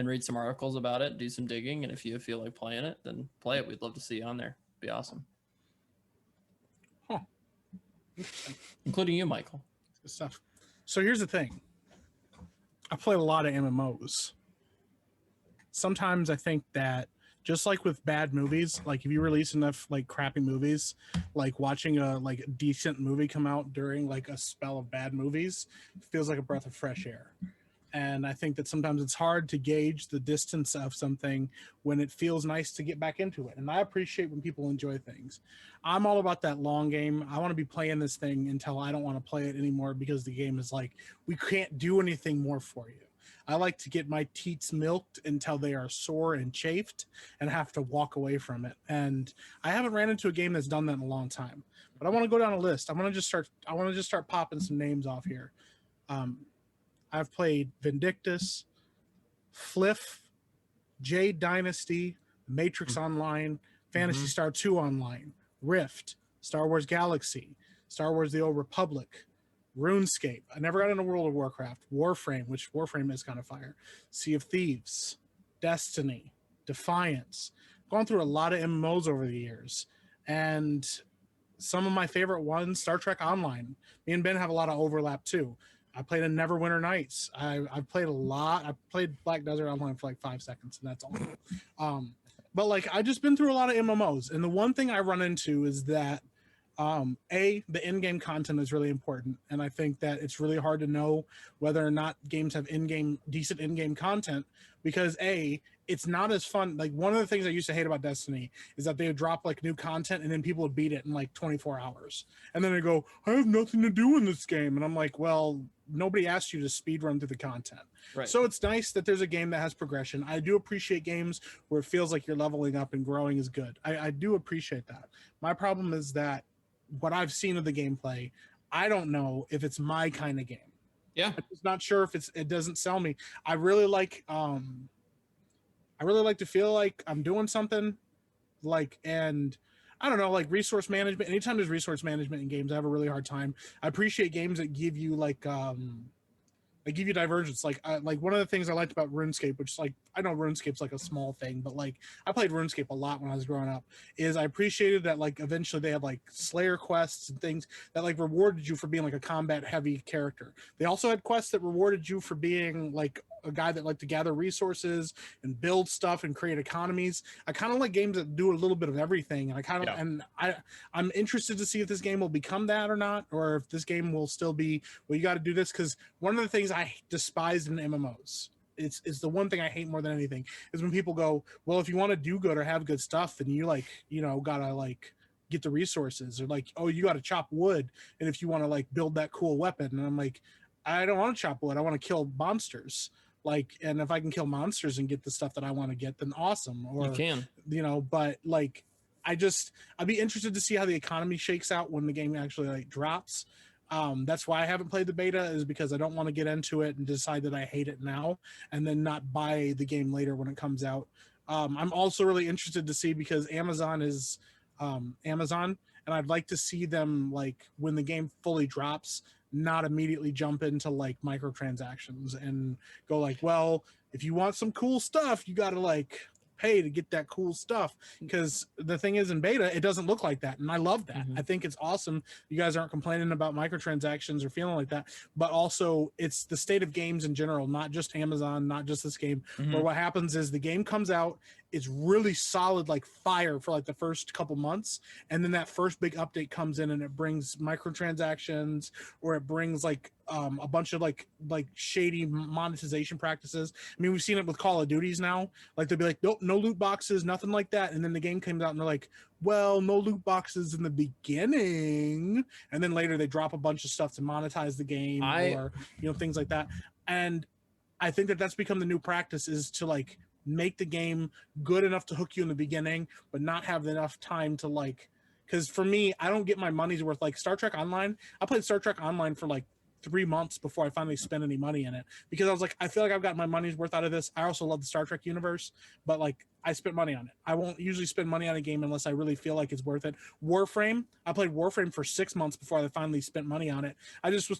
read some articles about it, do some digging. And if you feel like playing it, then play it. We'd love to see you on there. It'd be awesome. Huh. Including you, Michael. Good stuff. So here's the thing. I play a lot of MMOs. Sometimes I think that just like with bad movies, like if you release enough like crappy movies, like watching a like decent movie come out during like a spell of bad movies feels like a breath of fresh air. And I think that sometimes it's hard to gauge the distance of something when it feels nice to get back into it. And I appreciate when people enjoy things. I'm all about that long game. I want to be playing this thing until I don't want to play it anymore because the game is like, we can't do anything more for you. I like to get my teats milked until they are sore and chafed and have to walk away from it. And I haven't ran into a game that's done that in a long time. But I want to go down a list. I want to just start popping some names off here. I've played Vindictus, Fliff, Jade Dynasty, Matrix Online, Phantasy Star 2 Online, Rift, Star Wars Galaxy, Star Wars The Old Republic, RuneScape. I never got into World of Warcraft. Warframe, which Warframe is kind of fire. Sea of Thieves, Destiny, Defiance. Gone through a lot of MMOs over the years. And some of my favorite ones, Star Trek Online. Me and Ben have a lot of overlap too. I played in Neverwinter Nights. I've played a lot. I played Black Desert Online for like 5 seconds, and that's all. But like I've just been through a lot of MMOs, and the one thing I run into is that the in-game content is really important, and I think that it's really hard to know whether or not games have decent in-game content because it's not as fun. Like one of the things I used to hate about Destiny is that they would drop like new content and then people would beat it in like 24 hours, and then they go, "I have nothing to do in this game," and I'm like, "Well, nobody asked you to speed run through the content." Right. So it's nice that there's a game that has progression. I do appreciate games where it feels like you're leveling up and growing is good. I do appreciate that. My problem is that what I've seen of the gameplay, I don't know if it's my kind of game. Yeah. I'm just not sure if it doesn't sell me. I really like to feel like I'm doing something and I don't know, like resource management. Anytime there's resource management in games, I have a really hard time. I appreciate games that give you they give you divergence. Like one of the things I liked about RuneScape, which is like, I know RuneScape's like a small thing, but like I played RuneScape a lot when I was growing up, is I appreciated that like eventually they had like Slayer quests and things that like rewarded you for being like a combat heavy character. They also had quests that rewarded you for being like a guy that liked to gather resources and build stuff and create economies. I kind of like games that do a little bit of everything. And I'm interested to see if this game will become that or not, or if this game will still be, well, you got to do this. Because one of the things I despise in MMOs, it's the one thing I hate more than anything, is when people go, well, if you want to do good or have good stuff, then you gotta get the resources, or like, oh, you gotta chop wood, and if you want to like build that cool weapon. And I'm like, I don't want to chop wood, I want to kill monsters. Like, and if I can kill monsters and get the stuff that I want to get, then awesome. Or You can, but like I'd be interested to see how the economy shakes out when the game actually like drops. That's why I haven't played the beta, is because I don't want to get into it and decide that I hate it now and then not buy the game later when it comes out. I'm also really interested to see, because Amazon is Amazon, and I'd like to see them, like, when the game fully drops, not immediately jump into like microtransactions and go like, well, if you want some cool stuff, you got to like pay to get that cool stuff. Because the thing is, in beta, it doesn't look like that, and I love that. I think it's awesome you guys aren't complaining about microtransactions or feeling like that, but also it's the state of games in general, not just Amazon, not just this game, where what happens is the game comes out, it's really solid like fire for like the first couple months, and then that first big update comes in and it brings microtransactions, or it brings like a bunch of like shady monetization practices. I mean, we've seen it with Call of Duties now. Like they'll be like, nope, no loot boxes, nothing like that, and then the game comes out and they're like, well, no loot boxes in the beginning, and then later they drop a bunch of stuff to monetize the game, or things like that. And I think that that's become the new practice, is to like make the game good enough to hook you in the beginning, but not have enough time to like, because for me, I don't get my money's worth. Like Star Trek Online, I played Star Trek Online for like 3 months before I finally spent any money in it, because I was like, I feel like I've got my money's worth out of this. I also love the Star Trek universe, but like I spent money on it. I won't usually spend money on a game unless I really feel like it's worth it. Warframe, I played Warframe for 6 months before I finally spent money on it. I just was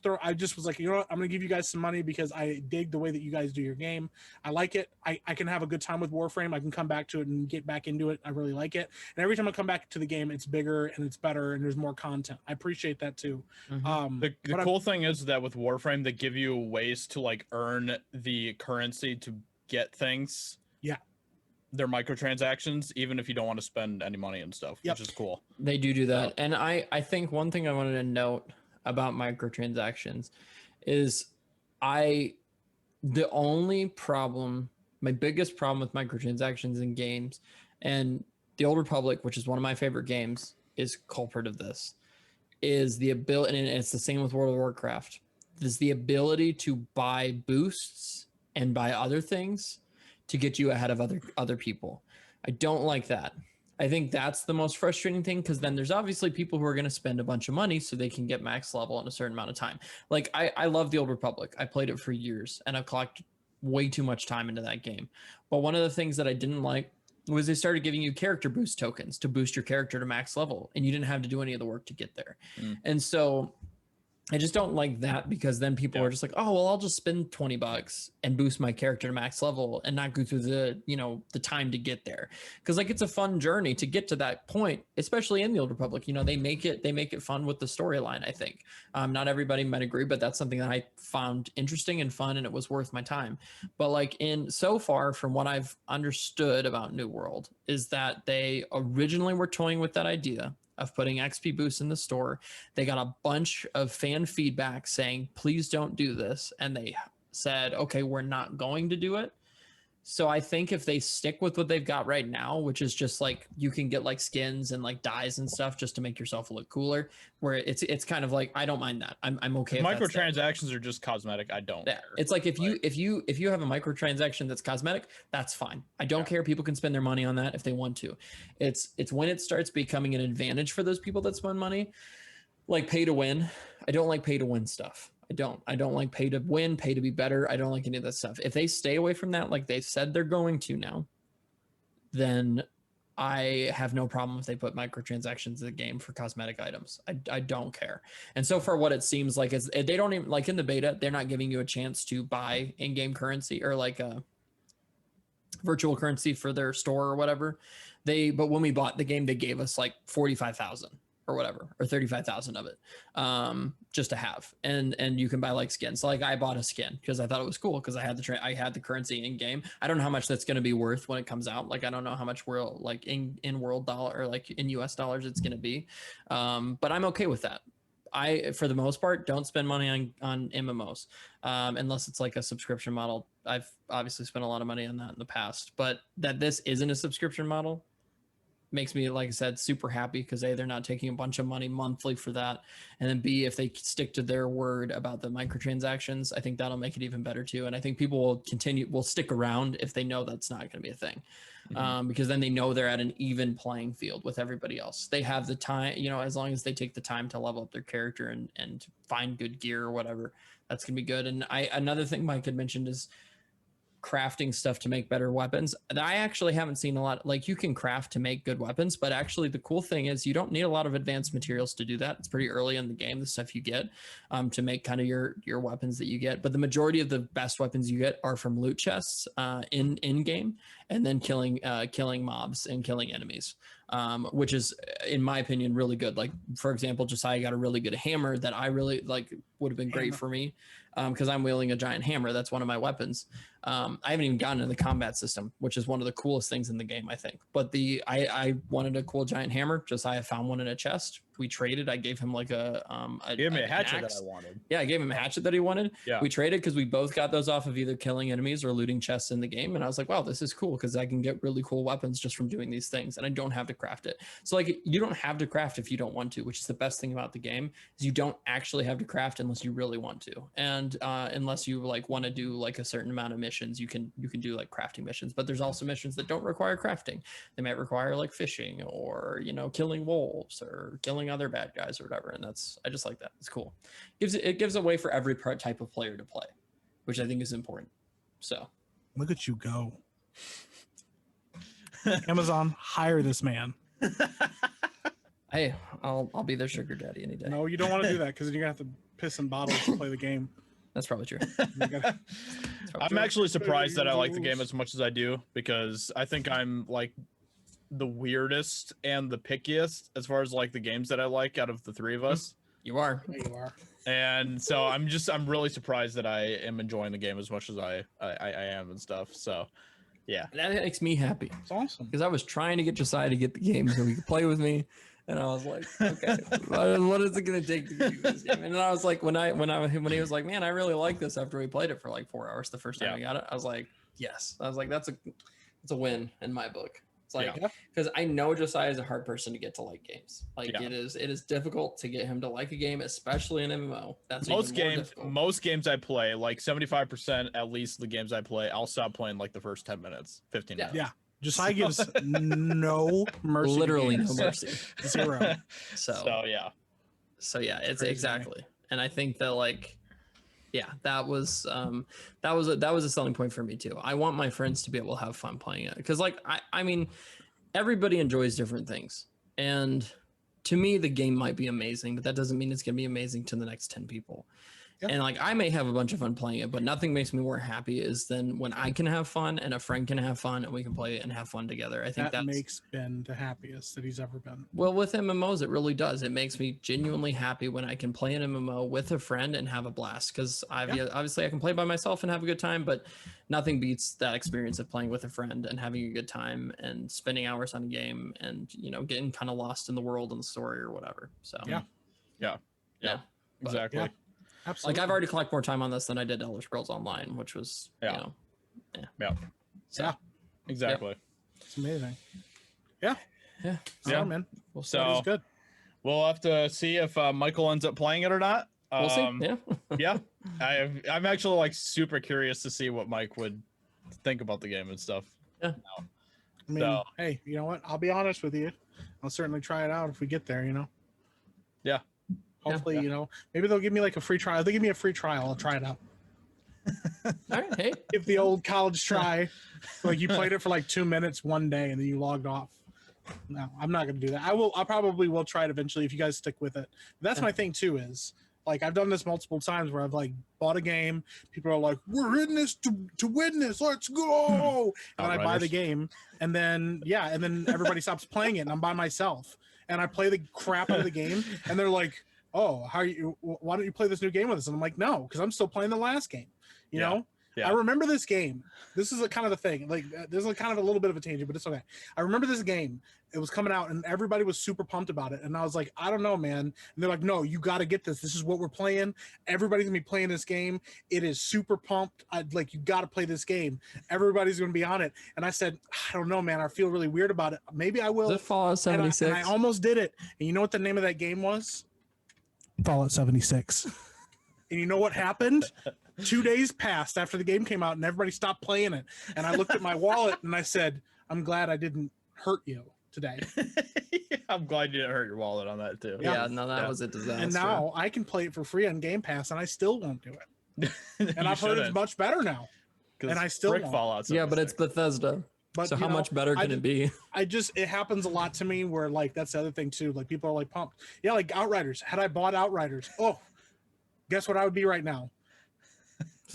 like, you know what, I'm gonna give you guys some money because I dig the way that you guys do your game. I like it. I can have a good time with Warframe. I can come back to it and get back into it. I really like it. And every time I come back to the game, it's bigger and it's better and there's more content. I appreciate that too. The cool thing is that with Warframe, they give you ways to like earn the currency to get things. Yeah. They're microtransactions, even if you don't want to spend any money and stuff, which is cool. They do that. And I think one thing I wanted to note about microtransactions is the only problem, my biggest problem with microtransactions in games, and The Old Republic, which is one of my favorite games, is culprit of this, is the ability, and it's the same with World of Warcraft, is the ability to buy boosts and buy other things to get you ahead of other people. I don't like that. I think that's the most frustrating thing, because then there's obviously people who are going to spend a bunch of money so they can get max level in a certain amount of time. Like I love The Old Republic. I played it for years and I've collected way too much time into that game. But one of the things that I didn't like was they started giving you character boost tokens to boost your character to max level, and you didn't have to do any of the work to get there. And so I just don't like that, because then people are just like, oh, well, I'll just spend $20 and boost my character to max level and not go through the, the time to get there. Cause like, it's a fun journey to get to that point, especially in the Old Republic. They make it fun with the storyline, I think. Not everybody might agree, but that's something that I found interesting and fun, and it was worth my time. But like, so far from what I've understood about New World is that they originally were toying with that idea of putting XP boosts in the store. They got a bunch of fan feedback saying, please don't do this. And they said, okay, we're not going to do it. So I think if they stick with what they've got right now, which is just like, you can get like skins and like dyes and stuff just to make yourself look cooler, where it's kind of like, I don't mind that. I'm okay. Microtransactions are just cosmetic. I don't care. It's like, if you have a microtransaction that's cosmetic, that's fine. I don't care. People can spend their money on that if they want to. It's when it starts becoming an advantage for those people that spend money, like pay to win. I don't like pay to win stuff. I don't like pay to win, pay to be better. I don't like any of that stuff. If they stay away from that, like they said they're going to now, then I have no problem if they put microtransactions in the game for cosmetic items. I don't care. And so far, what it seems like is they don't even, like in the beta, they're not giving you a chance to buy in-game currency or like a virtual currency for their store or whatever. But when we bought the game, they gave us like 45,000 or whatever, or 35,000 of it, just to have, and you can buy like skins. So like I bought a skin because I thought it was cool because I had the currency in game. I don't know how much that's going to be worth when it comes out. Like I don't know how much we're like in world dollar or like in US dollars it's going to be, but I'm okay with that. I, for the most part, don't spend money on MMOs unless it's like a subscription model. I've obviously spent a lot of money on that in the past, but that this isn't a subscription model makes me, like I said, super happy, because A, they're not taking a bunch of money monthly for that, and then B, if they stick to their word about the microtransactions, I think that'll make it even better too. And I think people will stick around if they know that's not going to be a thing, because then they know they're at an even playing field with everybody else. They have the time, as long as they take the time to level up their character and find good gear or whatever, that's gonna be good. And another thing Mike had mentioned is crafting stuff to make better weapons. And I actually haven't seen a lot. Like, you can craft to make good weapons, but actually the cool thing is you don't need a lot of advanced materials to do that. It's pretty early in the game, the stuff you get to make kind of your weapons that you get. But the majority of the best weapons you get are from loot chests in game, and then killing mobs and killing enemies, which is, in my opinion, really good. Like, for example, Josiah got a really good hammer that I really like, would have been great for me, because I'm wielding a giant hammer. That's one of my weapons. I haven't even gotten into the combat system, which is one of the coolest things in the game, I think. But I wanted a cool giant hammer. Josiah found one in a chest. We traded. I gave him like a gave me a hatchet that I wanted. Yeah, I gave him a hatchet that he wanted. Yeah. We traded because we both got those off of either killing enemies or looting chests in the game. And I was like, wow, this is cool, because I can get really cool weapons just from doing these things, and I don't have to craft it. So like, you don't have to craft if you don't want to, which is the best thing about the game, is you don't actually have to craft unless you really want to. And unless you like want to do like a certain amount of missions, you can do like crafting missions. But there's also missions that don't require crafting. They might require like fishing or killing wolves or killing other bad guys or whatever. And I just like that. It's cool. It gives a way for every type of player to play, which I think is important. So look at you go. Amazon, hire this man. Hey, I'll be their sugar daddy any day. No, you don't want to do that, because then you're gonna have to piss in bottles to play the game. That's probably true. I'm actually surprised that I like the game as much as I do, because I think I'm like the weirdest and the pickiest as far as like the games that I like out of the three of us. You are. You are. And so I'm really surprised that I am enjoying the game as much as I am and stuff. So yeah, that makes me happy. It's awesome, because I was trying to get Josiah to get the game so he could play with me, and I was like, okay, what is it gonna take to do this game? And then I was like, when he was like, man, I really like this, after we played it for like 4 hours the first time we got it, I was like, yes. I was like, that's a win in my book. It's like, because I know Josiah is a hard person to get to like games. Like, it is difficult to get him to like a game, especially an MMO. That's most games I play, like 75% at least the games I play, I'll stop playing like the first 10 minutes, 15 minutes. Yeah. Josiah gives no mercy. Literally no mercy. Zero. So yeah, it's crazy. Exactly. And I think that like, yeah, that was a selling point for me too. I want my friends to be able to have fun playing it, because like I mean, everybody enjoys different things, and to me, the game might be amazing, but that doesn't mean it's going to be amazing to the next 10 people. Yep. And like, I may have a bunch of fun playing it, but nothing makes me more happy is than when I can have fun and a friend can have fun and we can play it and have fun together. I think that makes Ben the happiest that he's ever been. well, with MMOs, it really does. It makes me genuinely happy when I can play an MMO with a friend and have a blast. Because obviously I can play by myself and have a good time, but nothing beats that experience of playing with a friend and having a good time and spending hours on a game and, you know, getting kind of lost in the world and the story or whatever. So Yeah. Exactly. Yeah. Absolutely. like I've already collected more time on this than I did Elder Scrolls Online, which was, you know, Yeah. Exactly. It's amazing. Yeah. Yeah. So, man. We'll So- That is good. We'll have to see if Michael ends up playing it or not. We'll see. Yeah. Yeah. I'm actually like super curious to see what Mike would think about the game and stuff. I mean, So- hey, you know what? I'll be honest with you. I'll certainly try it out if we get there, you know? Yeah. Hopefully, Yeah. you know, maybe they'll give me like a free trial. If they give me a free trial, I'll try it out. All right. Hey. Give the old college try. Like you played it for like 2 minutes one day and then you logged off. No, I'm not going to do that. I probably will try it eventually if you guys stick with it. That's my thing too is like I've done this multiple times where I've like bought a game. People are like, we're in this to win this. Let's go. And I buy the game and then, and then everybody stops playing it and I'm by myself. And I play the crap out of the game and they're like, oh, why don't you play this new game with us? And I'm like, no, because I'm still playing the last game. You know? Yeah. I remember this game. This is a kind of the thing. Like, this is kind of a little bit of a tangent, but it's okay. I remember this game. It was coming out, and everybody was super pumped about it. And I was like, I don't know, man. And they're like, no, you got to get this. This is what we're playing. Everybody's gonna be playing this game. It is super pumped. You got to play this game. Everybody's gonna be on it. And I said, I don't know, man. I feel really weird about it. Maybe I will. Is it Fallout 76? And I almost did it. And you know what the name of that game was? Fallout 76. And you know what happened? 2 days passed after the game came out and everybody stopped playing it. And I looked at my wallet and I said, I'm glad I didn't hurt you today. I'm glad you didn't hurt your wallet on that too. Yeah, no, that was a disaster. And now I can play it for free on Game Pass and I still won't do it. And I've heard it's much better now. And I still won't. Fallout. Yeah, but it's Bethesda. But So how much better can it be? It happens a lot to me where like, that's the other thing too. Like people are like pumped. Yeah, like Outriders. Had I bought Outriders, guess what I would be right now?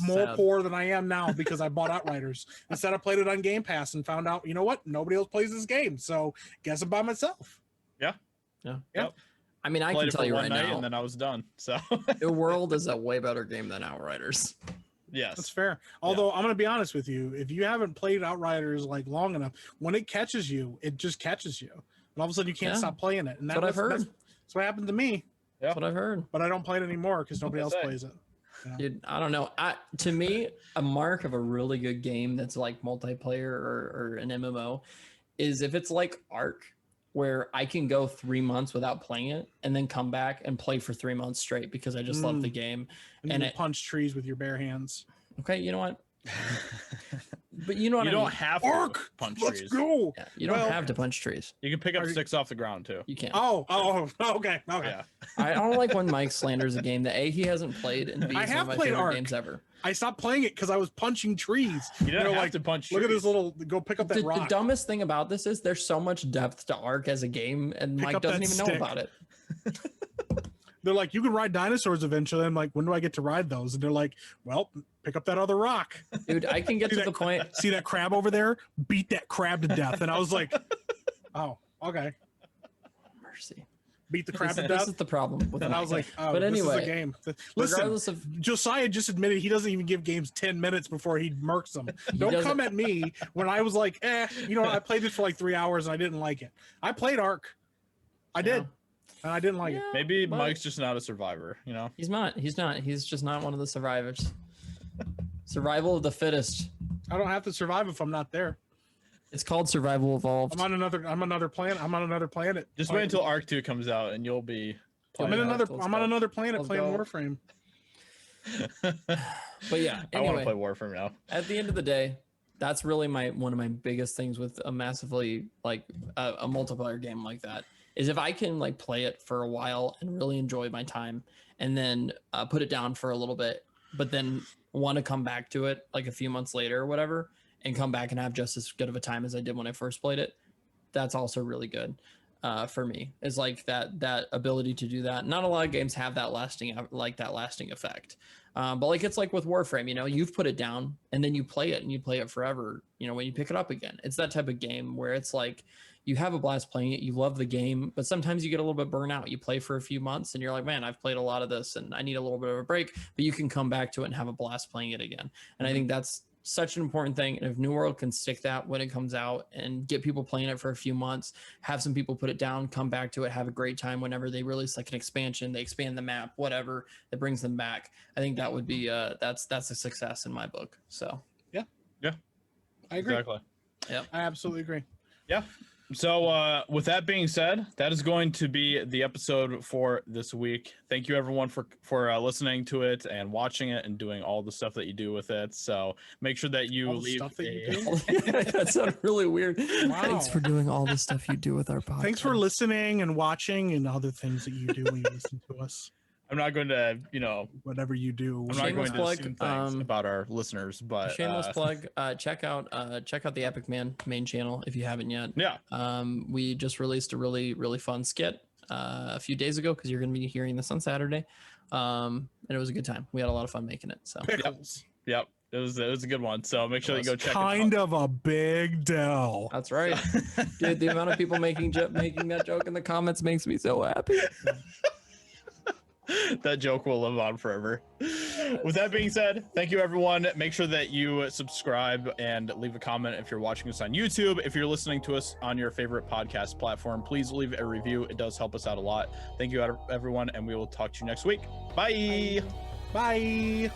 More Sad. poor than I am now because I bought Outriders. Instead, I played it on Game Pass and found out, you know what? Nobody else plays this game. So guess I'm by myself. Yeah. Yep. I mean, I Played can it tell for you one right night now, and then I was done. So The World is a way better game than Outriders. yes, That's fair. Although I'm going to be honest with you, if you haven't played Outriders like long enough, when it catches you, it just catches you. And all of a sudden you can't stop playing it. And That's what I've heard. That's what happened to me. That's what I've heard. But I don't play it anymore because nobody else say. plays it. Dude, I don't know. To me, a mark of a really good game that's like multiplayer or an MMO is if it's like Ark, where I can go 3 months without playing it and then come back and play for 3 months straight because I just love the game. And you punch trees with your bare hands. Okay, you know what? But you know what you I don't mean? have to Ark, punch let's trees. go. Yeah, you don't have to punch trees. You can pick up sticks off the ground too. You can't. Okay. Yeah. I don't like when Mike slanders a game that A, he hasn't played, and B, I it's have one of my played favorite Ark. games ever. I stopped playing it because I was punching trees. You didn't They're have like, to punch look at trees. this little, go pick up that The rock. dumbest thing about this is there's so much depth to Ark as a game, and Pick Mike up doesn't that even know stick. about it. They're like, you can ride dinosaurs eventually. I'm like, when do I get to ride those? And they're like, well, pick up that other rock. Dude, I can get to the point. See that crab over there? Beat that crab to death. And I was like, oh, okay. Mercy. Beat the crab This, to this death. is the problem with And I Mike. was like, oh, but this anyway, is a game. Listen, regardless of Josiah just admitted he doesn't even give games 10 minutes before he murks them. Don't doesn't- come at me when I was like, you know what? I played this for like 3 hours and I didn't like it. I played Ark. I did. And I didn't like it. Maybe but Mike's just not a survivor, you know? he's not. He's just not one of the survivors. Survival of the fittest. I don't have to survive if I'm not there. It's called Survival Evolved. I'm on another planet. I'm on another planet. Just wait until Arc 2 comes out and you'll be I'm playing. on another planet Let's playing go. Warframe. But yeah, I want to anyway, play Warframe now. at the end of the day, that's really one of my biggest things with a massively like a multiplayer game like that is if I can like play it for a while and really enjoy my time and then put it down for a little bit, but then want to come back to it like a few months later or whatever and come back and have just as good of a time as I did when I first played it. That's also really good. for me, is like that ability to do that. Not a lot of games have that lasting effect. But like it's like with Warframe, you know, you've put it down and then you play it and you play it forever. You know, when you pick it up again, it's that type of game where it's like you have a blast playing it, you love the game, but sometimes you get a little bit burnt out. You play for a few months and you're like, man, I've played a lot of this and I need a little bit of a break, but you can come back to it and have a blast playing it again. And I think that's such an important thing. And if New World can stick that when it comes out and get people playing it for a few months, have some people put it down, come back to it, have a great time whenever they release like an expansion, they expand the map, whatever, that brings them back. I think that would be that's a success in my book. So yeah, I agree. exactly. Yeah, I absolutely agree. Yeah. So with that being said, that is going to be the episode for this week. Thank you everyone for listening to it and watching it and doing all the stuff that you do with it. So make sure that you All the leave stuff that you that sounded really weird. Wow. Thanks for doing all the stuff you do with our podcast. Thanks for listening and watching and other things that you do when you listen to us. I'm not going to, you know, Whatever you do. I'm not going Shameless to plug, assume things about our listeners, but shameless plug. Check out the Epic Man main channel if you haven't yet. Yeah. We just released a really fun skit a few days ago because you're going to be hearing this on Saturday. And it was a good time. We had a lot of fun making it. So Pickles. Yep. It was a good one. So make sure you go check it out. Kind of a big deal. that's right, dude. The amount of people making that joke in the comments makes me so happy. That joke will live on forever. With that being said, thank you everyone. Make sure that you subscribe and leave a comment if you're watching us on YouTube. If you're listening to us on your favorite podcast platform, please leave a review. It does help us out a lot. Thank you everyone, and we will talk to you next week. Bye. Bye.